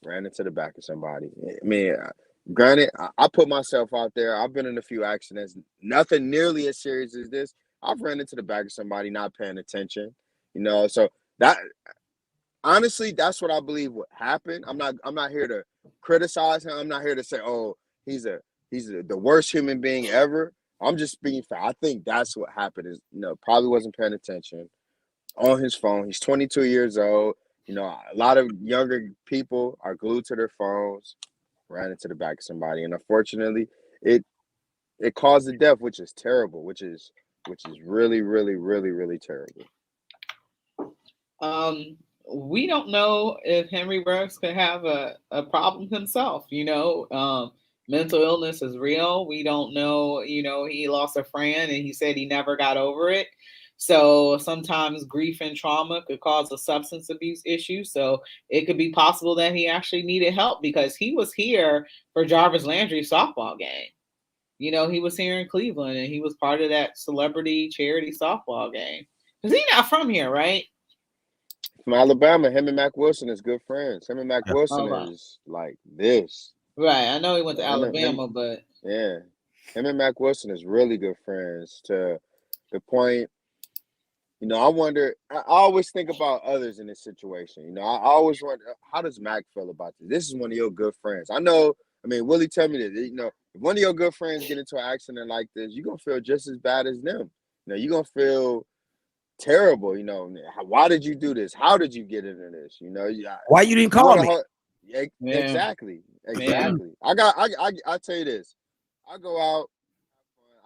[SPEAKER 2] ran into the back of somebody. I mean, granted, I put myself out there. I've been in a few accidents, nothing nearly as serious as this. I've ran into the back of somebody not paying attention, so that honestly, that's what I believe would happen. I'm not here to criticize him. I'm not here to say, oh, he's the worst human being ever. I'm just being fair. I think that's what happened is, probably wasn't paying attention on his phone. He's 22 years old. A lot of younger people are glued to their phones, ran into the back of somebody. And unfortunately, it caused a death, which is terrible, which is really, really, really, really terrible.
[SPEAKER 1] We don't know if Henry Ruggs could have a problem himself. Mental illness is real. We don't know, he lost a friend and he said he never got over it. So sometimes grief and trauma could cause a substance abuse issue. So it could be possible that he actually needed help because he was here for Jarvis Landry's softball game. He was here in Cleveland and he was part of that celebrity charity softball game. Because he's not from here, right?
[SPEAKER 2] From Alabama. Him and Mac Wilson is good friends. Him and Mac Wilson is like this.
[SPEAKER 1] Right. I know he went to Alabama, but
[SPEAKER 2] yeah, him and Mac Wilson is really good friends to the point. I wonder. I always think about others in this situation. I always wonder, how does Mac feel about this? This is one of your good friends. I know. I mean, Willie, tell me this. If one of your good friends get into an accident like this, you're gonna feel just as bad as them. You're gonna feel terrible. Why did you do this? How did you get into this?
[SPEAKER 3] Why you didn't call me?
[SPEAKER 2] Exactly.
[SPEAKER 1] Yeah.
[SPEAKER 2] I tell you this. I go out.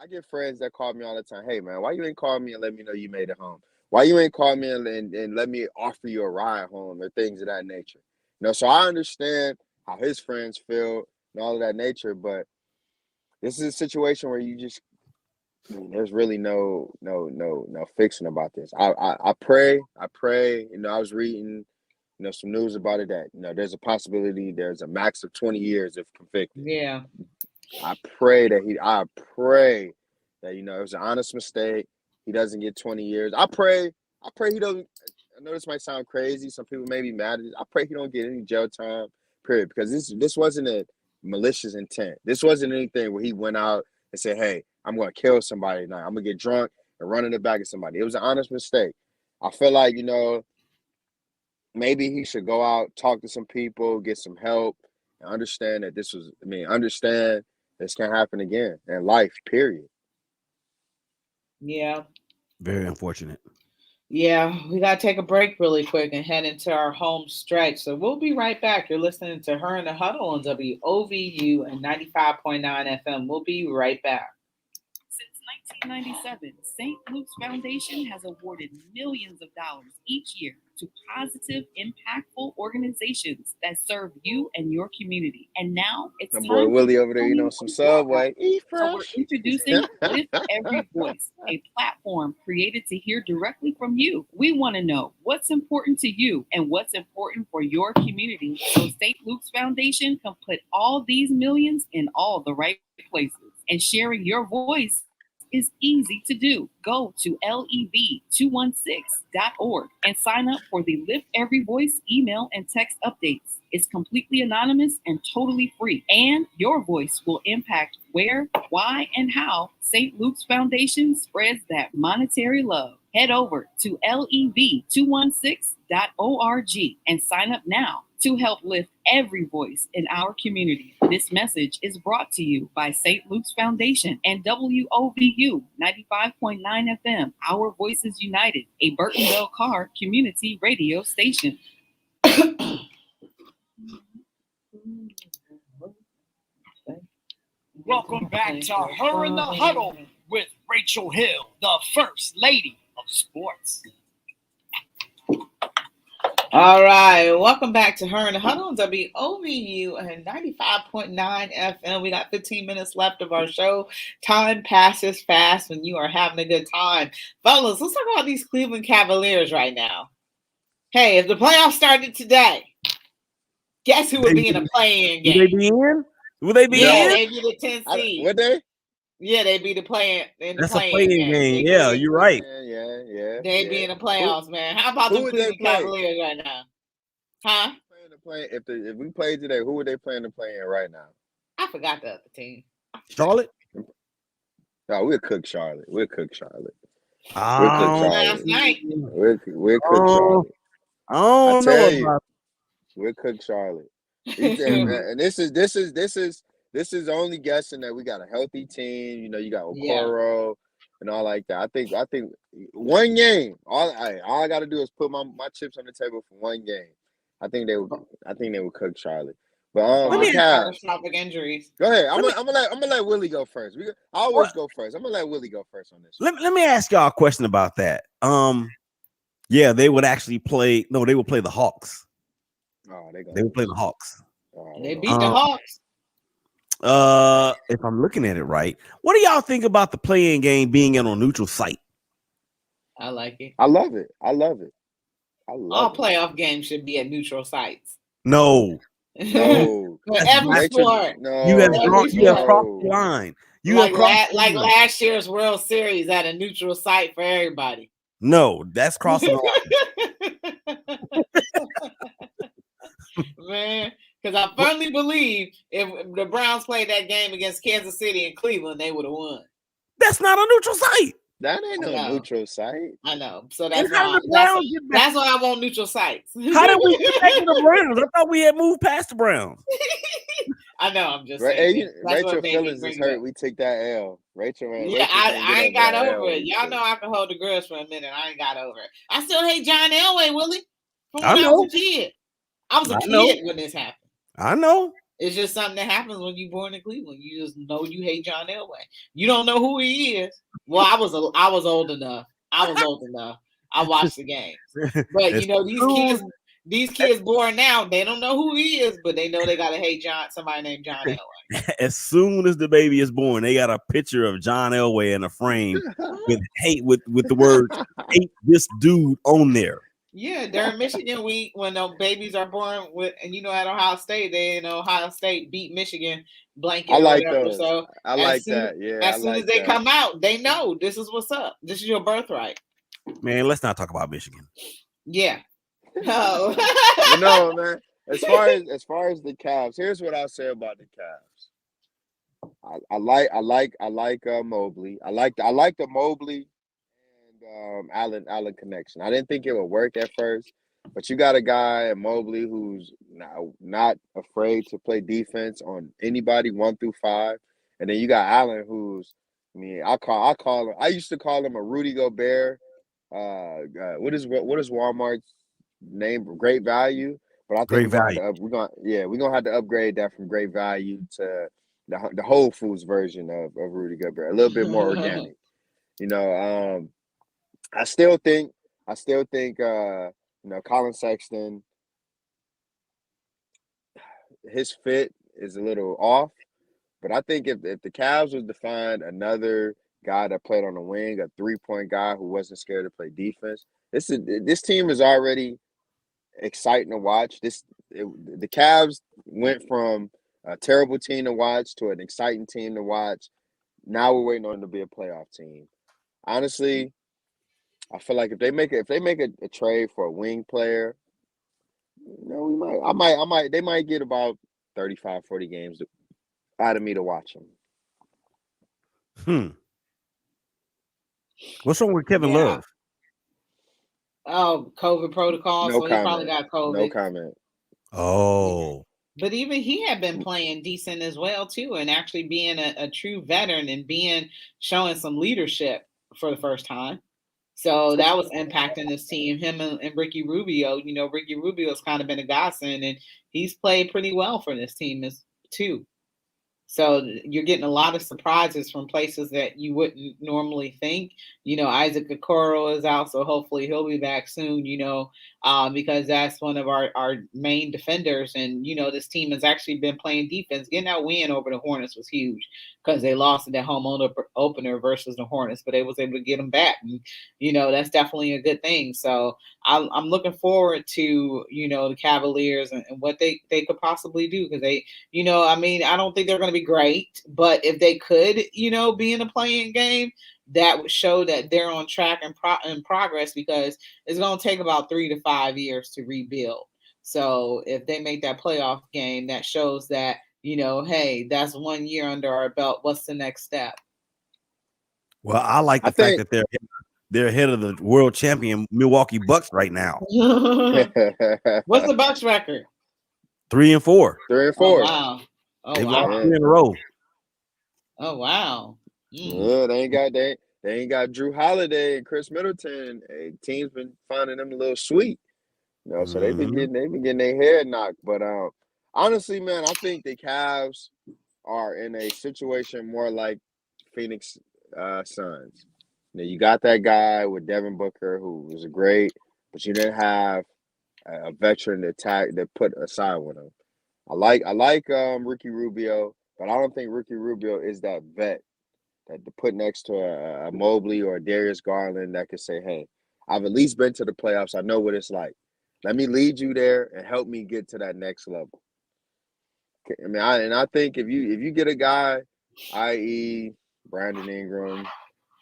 [SPEAKER 2] I get friends that call me all the time. Hey man, why you ain't call me and let me know you made it home? Why you ain't call me and let me offer you a ride home or things of that nature? So I understand how his friends feel and all of that nature, but this is a situation where you just there's really no fixing about this. I pray. I was reading some news about it that there's a possibility there's a max of 20 years if convicted.
[SPEAKER 1] Yeah.
[SPEAKER 2] I pray that it was an honest mistake. He doesn't get 20 years. I pray he doesn't. I know this might sound crazy. Some people may be mad at this. I pray he don't get any jail time, period. Because this wasn't a malicious intent. This wasn't anything where he went out and said, hey, I'm going to kill somebody tonight. I'm going to get drunk and run in the back of somebody. It was an honest mistake. I feel like, maybe he should go out, talk to some people, get some help, and understand that understand this can't happen again in life, period.
[SPEAKER 1] Yeah.
[SPEAKER 3] Very unfortunate.
[SPEAKER 1] Yeah, we got to take a break really quick and head into our home stretch. So we'll be right back. You're listening to Her in the Huddle on WOVU and 95.9 FM. We'll be right back.
[SPEAKER 6] Since 1997, St. Luke's Foundation has awarded millions of dollars each year to positive, impactful organizations that serve you and your community. And now it's
[SPEAKER 2] My
[SPEAKER 6] time
[SPEAKER 2] boy Willie
[SPEAKER 6] for
[SPEAKER 2] over there, some Subway.
[SPEAKER 6] So we're introducing Lift Every Voice, a platform created to hear directly from you. We want to know what's important to you and what's important for your community, so St. Luke's Foundation can put all these millions in all the right places. And sharing your voice is easy to do. Go to lev216.org and sign up for the Lift Every Voice email and text updates. It's completely anonymous and totally free. And your voice will impact where, why, and how St. Luke's Foundation spreads that monetary love. Head over to lev216.org and sign up now to help lift every voice in our community. This message is brought to you by St. Luke's Foundation and WOVU 95.9 FM, Our Voices United, a Burtonville Carr community radio station.
[SPEAKER 5] Welcome back to Her in the Huddle with Rachel Hill, the First Lady of Sports.
[SPEAKER 1] All right, welcome back to Her in the Huddle on WOVU and 95.9 FM. We got 15 minutes left of our show. Time passes fast when you are having a good time. Fellas, let's talk about these Cleveland Cavaliers right now. Hey, if the playoffs started today, guess who would be in a play-in game?
[SPEAKER 3] Would they be in? Would they be in?
[SPEAKER 1] They'd be the 10th seed.
[SPEAKER 2] Would they?
[SPEAKER 1] Yeah, they'd be the play-in.
[SPEAKER 3] That's a play-in game. Yeah, you're right.
[SPEAKER 2] Yeah.
[SPEAKER 1] They'd be in the playoffs, man. How about the Cleveland Cavaliers right now? Huh?
[SPEAKER 2] If we played today, who would they plan to play in right now?
[SPEAKER 1] I forgot the other team.
[SPEAKER 3] Charlotte?
[SPEAKER 2] No, we'll cook Charlotte. We'll cook Charlotte.
[SPEAKER 1] Last night.
[SPEAKER 2] We'll cook Charlotte.
[SPEAKER 3] I don't know about
[SPEAKER 2] we'll cook Charlotte. And this is only guessing that we got a healthy team. You know, you got Okoro and all like that. I think one game. All I got to do is put my chips on the table for one game. I think they would cook Charlotte. But
[SPEAKER 1] catastrophic injuries.
[SPEAKER 2] Go ahead. I'm gonna let Willie go first. I always go first. I'm gonna let Willie go first on this.
[SPEAKER 3] Let me ask y'all a question about that. Yeah, they would actually play. No, they would play the Hawks.
[SPEAKER 2] Oh,
[SPEAKER 3] they would play the Hawks.
[SPEAKER 1] They beat the Hawks.
[SPEAKER 3] If I'm looking at it right, what do y'all think about the play-in game being in a neutral site?
[SPEAKER 1] I like it.
[SPEAKER 2] I love it.
[SPEAKER 1] All playoff games should be at neutral sites.
[SPEAKER 3] No.
[SPEAKER 1] Every sport.
[SPEAKER 3] You have crossed the line.
[SPEAKER 1] Like last year's World Series at a neutral site for everybody.
[SPEAKER 3] No, that's crossing the line.
[SPEAKER 1] Man, because I firmly believe if the Browns played that game against Kansas City and Cleveland, they would have won.
[SPEAKER 3] That's not a neutral site.
[SPEAKER 2] That ain't no neutral site.
[SPEAKER 1] I know. So that's why I want neutral sites.
[SPEAKER 3] How did we get back to the Browns? I thought we had moved past the Browns.
[SPEAKER 1] I know. I'm just saying.
[SPEAKER 2] Rachel feelings is hurt. We took that L. Rachel, man.
[SPEAKER 1] Yeah, I ain't got over it. Y'all know I can hold the grudge for a minute. I ain't got over it. I still hate John Elway, Willie. From when I was a kid. I was a kid when this happened.
[SPEAKER 3] I know.
[SPEAKER 1] It's just something that happens when you're born in Cleveland. You just know you hate John Elway. You don't know who he is. Well, I was old enough. I watched the games. But you know, these kids born now, they don't know who he is, but they know they gotta hate somebody named John Elway.
[SPEAKER 3] As soon as the baby is born, they got a picture of John Elway in a frame with the word hate this dude on there.
[SPEAKER 1] Yeah, during Michigan week, when the babies are born and at Ohio State, Ohio State beat Michigan blanket.
[SPEAKER 2] I like
[SPEAKER 1] whatever.
[SPEAKER 2] those.
[SPEAKER 1] So
[SPEAKER 2] I like that. Yeah.
[SPEAKER 1] As soon as they come out, they know this is what's up. This is your birthright.
[SPEAKER 3] Man, let's not talk about Michigan.
[SPEAKER 1] Yeah. No.
[SPEAKER 2] No, man. As far as the Cavs, here's what I'll say about the Cavs. I like Mobley. I like the Mobley and Allen connection. I didn't think it would work at first, but you got a guy at Mobley who's not afraid to play defense on anybody 1 through 5, and then you got Allen who's I used to call him a Rudy Gobert. What is Walmart's name? Great value, but I think we're gonna have to upgrade that from great value to the Whole Foods version of Rudy Gobert, a little bit more organic. I still think Colin Sexton, his fit is a little off, but I think if the Cavs was to find another guy that played on the wing, a 3-point guy who wasn't scared to play defense, this team is already exciting to watch. The Cavs went from a terrible team to watch to an exciting team to watch. Now we're waiting on them to be a playoff team. Honestly, I feel like if they make a trade for a wing player, they might get about 35, 40 games out of me to watch them.
[SPEAKER 3] What's wrong with Kevin
[SPEAKER 1] Yeah.
[SPEAKER 3] Love?
[SPEAKER 1] Oh, COVID protocol.
[SPEAKER 2] No
[SPEAKER 1] So he probably
[SPEAKER 2] comment.
[SPEAKER 1] got COVID.
[SPEAKER 2] No comment.
[SPEAKER 3] Oh.
[SPEAKER 1] But even he had been playing decent as well too, and actually being a true veteran and showing some leadership for the first time. So that was impacting this team. Him and Ricky Rubio. You know, Ricky Rubio's kind of been a godsend, and he's played pretty well for this team too. So you're getting a lot of surprises from places that you wouldn't normally think. You know, Isaac Okoro is out, so hopefully he'll be back soon, because that's one of our main defenders. And, this team has actually been playing defense. Getting that win over the Hornets was huge because they lost in that home opener versus the Hornets, but they was able to get them back. And, that's definitely a good thing. So I'm looking forward to, the Cavaliers and what they could possibly do because they, I don't think they're going to be great, but if they could, be in a playing game, that would show that they're on track and progress because it's going to take about 3 to 5 years to rebuild. So if they make that playoff game, that shows that, hey, that's 1 year under our belt. What's the next step?
[SPEAKER 3] Well, I like the fact that they're ahead of the world champion Milwaukee Bucks right now.
[SPEAKER 1] What's the Bucks record?
[SPEAKER 3] 3-4.
[SPEAKER 2] 3-4.
[SPEAKER 1] Oh, wow.
[SPEAKER 3] They've lost 3 in a row.
[SPEAKER 1] Oh wow.
[SPEAKER 2] Yeah, they ain't got Drew Holiday and Chris Middleton. Hey, team's been finding them a little sweet. So they've been getting their head knocked. But honestly, man, I think the Cavs are in a situation more like Phoenix Suns. You got that guy with Devin Booker who was great, but you didn't have a veteran that put aside with him. I like Ricky Rubio, but I don't think Ricky Rubio is that vet that to put next to a Mobley or a Darius Garland that could say, hey, I've at least been to the playoffs. I know what it's like. Let me lead you there and help me get to that next level. I think if you get a guy, i.e. Brandon Ingram,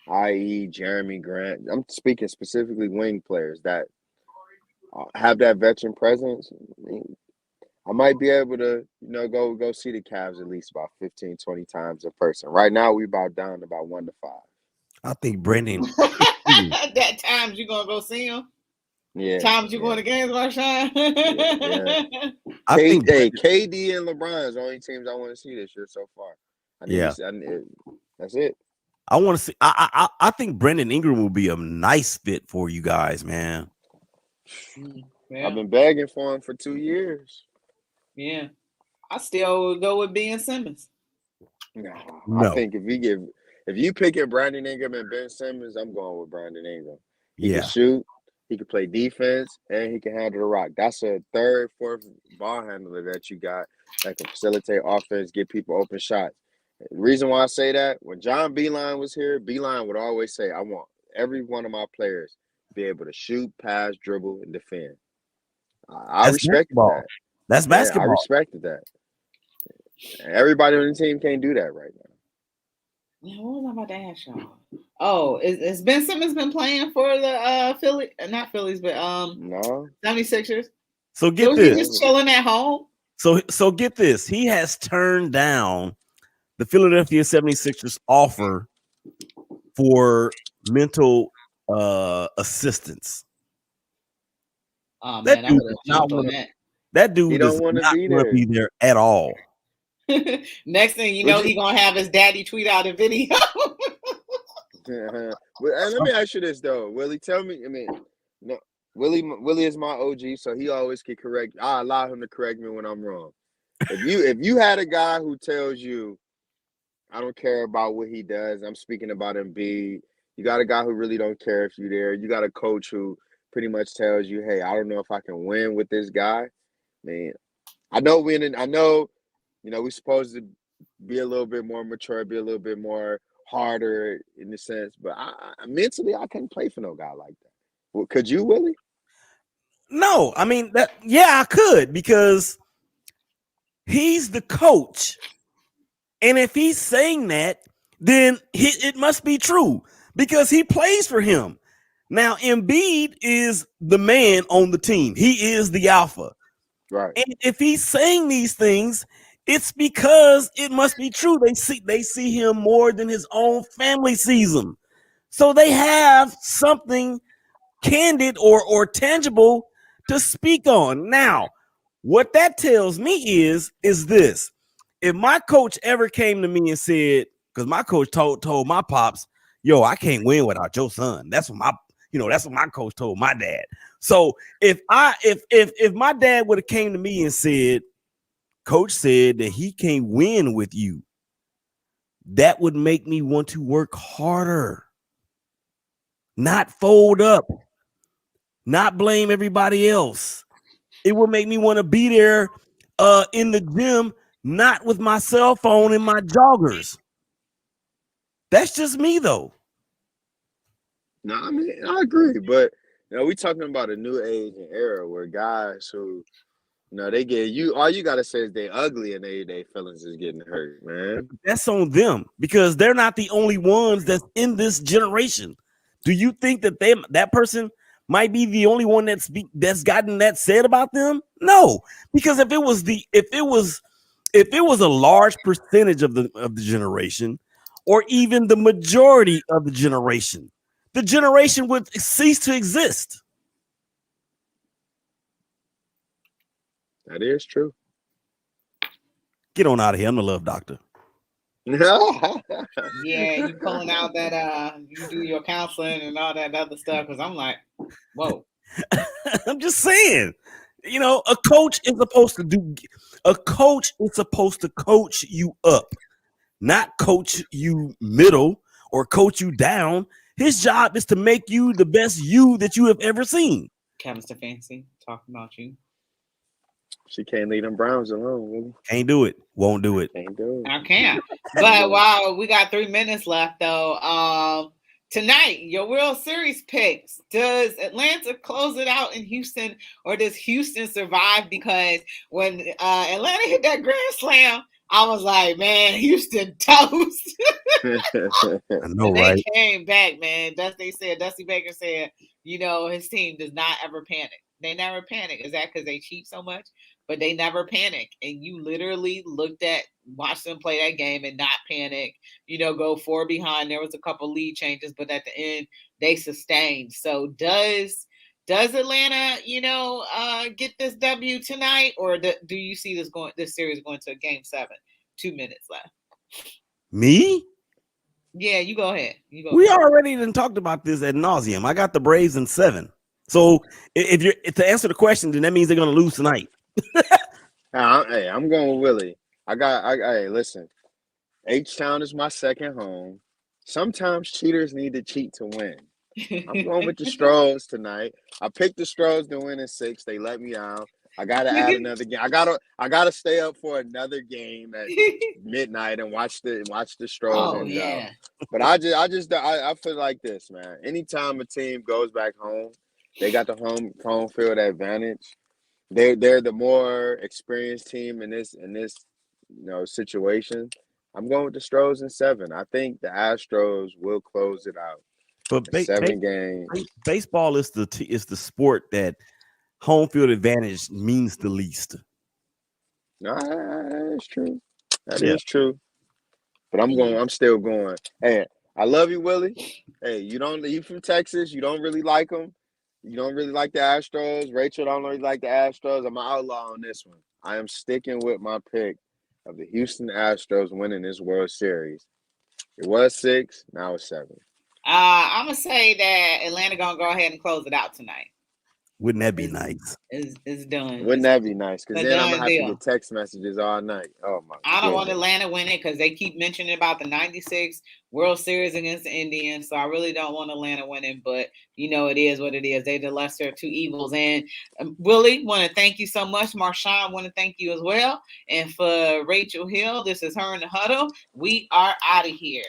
[SPEAKER 2] i.e. Jeremy Grant, I'm speaking specifically wing players that have that veteran presence, I might be able to, go see the Cavs at least about 15, 20 times in person. Right now, we about down to about 1 to 5.
[SPEAKER 3] I think Brendan.
[SPEAKER 1] That times you gonna go see him.
[SPEAKER 2] Yeah.
[SPEAKER 1] Times you going to games, Marshawn.
[SPEAKER 2] I think KD and LeBron is the only teams I want to see this year so far. That's it.
[SPEAKER 3] I want to see. I think Brandon Ingram will be a nice fit for you guys, man.
[SPEAKER 2] Yeah. I've been begging for him for 2 years.
[SPEAKER 1] Yeah, I still would go with Ben Simmons.
[SPEAKER 2] No. I think if you pick it Brandon Ingram and Ben Simmons, I'm going with Brandon Ingram. He can shoot, he can play defense, and he can handle the rock. That's a third, fourth ball handler that you got that can facilitate offense, get people open shots. The reason why I say that, when John Beilein was here, Beilein would always say, I want every one of my players to be able to shoot, pass, dribble, and defend. I respected that.
[SPEAKER 3] That's basketball.
[SPEAKER 2] I respected that. Everybody on the team can't do that right now.
[SPEAKER 1] Yeah, what was I about to ask y'all? Oh, is Ben Simmons been playing for the not Phillies, but
[SPEAKER 2] no
[SPEAKER 1] 76ers?
[SPEAKER 3] So get this.
[SPEAKER 1] He's just chilling at home.
[SPEAKER 3] So get this. He has turned down the Philadelphia 76ers offer for mental assistance.
[SPEAKER 1] Oh man, I would have jumped on that.
[SPEAKER 3] That dude doesn't want to be there at all.
[SPEAKER 1] Next thing you know, he's gonna have his daddy tweet out a video.
[SPEAKER 2] And let me ask you this though, Willie. Tell me, no, Willie is my OG, so he always can correct. I allow him to correct me when I'm wrong. If you had a guy who tells you, I don't care about what he does, I'm speaking about Embiid. You got a guy who really don't care if you're there. You got a coach who pretty much tells you, hey, I don't know if I can win with this guy. Man, I know we're supposed to be a little bit more mature, be a little bit more harder in the sense, but I mentally I couldn't play for no guy like that. Well, could you, Willie?
[SPEAKER 3] No, I could because he's the coach. And if he's saying that, then it must be true because he plays for him. Now, Embiid is the man on the team. He is the alpha.
[SPEAKER 2] Right.
[SPEAKER 3] And if he's saying these things, it's because it must be true. They see him more than his own family sees him. So they have something candid or tangible to speak on. Now, what that tells me is this. If my coach ever came to me and said, because my coach told my pops, yo, I can't win without your son. That's what my coach told my dad. So if my dad would have came to me and said, coach said that he can't win with you, that would make me want to work harder, not fold up, not blame everybody else. It would make me want to be there in the gym, not with my cell phone and my joggers. That's just me, though.
[SPEAKER 2] No, I mean, I agree, but we're talking about a new age and era where guys who, they get you. All you gotta say is they ugly and they feelings is getting hurt, man.
[SPEAKER 3] That's on them because they're not the only ones that's in this generation. Do you think that that person might be the only one that's gotten that said about them? No, because if it was a large percentage of the generation, or even the majority of the generation would cease to exist.
[SPEAKER 2] That is true.
[SPEAKER 3] Get on out of here. I'm the love doctor.
[SPEAKER 1] Yeah, you pulling out that you do your counseling and all that other stuff because I'm like, whoa.
[SPEAKER 3] I'm just saying, a coach is supposed to coach you up, not coach you middle or coach you down. His job is to make you the best you that you have ever seen.
[SPEAKER 1] Kevin Stefanski talking about you.
[SPEAKER 2] She can't leave them Browns alone, really.
[SPEAKER 3] Can't do it. Won't do it.
[SPEAKER 2] Can't do it.
[SPEAKER 1] I can't. But wow, we got 3 minutes left though. Tonight, your World Series picks. Does Atlanta close it out in Houston, or does Houston survive? Because when Atlanta hit that grand slam, I was like, man, Houston toast.
[SPEAKER 3] I know,
[SPEAKER 1] they
[SPEAKER 3] right?
[SPEAKER 1] came back, man. Dusty Baker said, his team does not ever panic. They never panic. Is that because they cheat so much? But they never panic. And you literally watched them play that game and not panic, go 4 behind. There was a couple lead changes, but at the end they sustained. So does Atlanta, get this W tonight, or do you see this series going to Game 7? 2 minutes left.
[SPEAKER 3] Me?
[SPEAKER 1] Yeah, you go ahead.
[SPEAKER 3] We already done talked about this ad nauseum. I got the Braves in 7. So if to answer the question, then that means they're gonna lose tonight.
[SPEAKER 2] Hey, I'm going with Willie. Hey, listen. H-Town is my second home. Sometimes cheaters need to cheat to win. I'm going with the Stros tonight. I picked the Stros to win in 6. They let me out. I gotta add another game. I gotta stay up for another game at midnight and watch the Stros end up. But I feel like this, man. Anytime a team goes back home, they got the home field advantage. They're the more experienced team in this situation. I'm going with the Stros in 7. I think the Astros will close it out.
[SPEAKER 3] But
[SPEAKER 2] 7 games.
[SPEAKER 3] Baseball is the sport that home field advantage means the least.
[SPEAKER 2] No, that's true. That is true. But I'm still going. Hey, I love you, Willie. Hey, you from Texas. You don't really like them. You don't really like the Astros. Rachel don't really like the Astros. I'm an outlaw on this one. I am sticking with my pick of the Houston Astros winning this World Series. It was 6. Now it's 7.
[SPEAKER 1] I'm going to say that Atlanta going to go ahead and close it out tonight.
[SPEAKER 3] Wouldn't that be nice?
[SPEAKER 1] It's done.
[SPEAKER 2] Wouldn't that be nice? Because then I'm going to have to get text messages all night. Oh, my God.
[SPEAKER 1] I don't want Atlanta winning because they keep mentioning about the 96 World Series against the Indians. So I really don't want Atlanta winning. But, it is what it is. They're the lesser of two evils. And Willie, want to thank you so much. Marshawn, want to thank you as well. And for Rachel Hill, this is Her in the Huddle. We are out of here.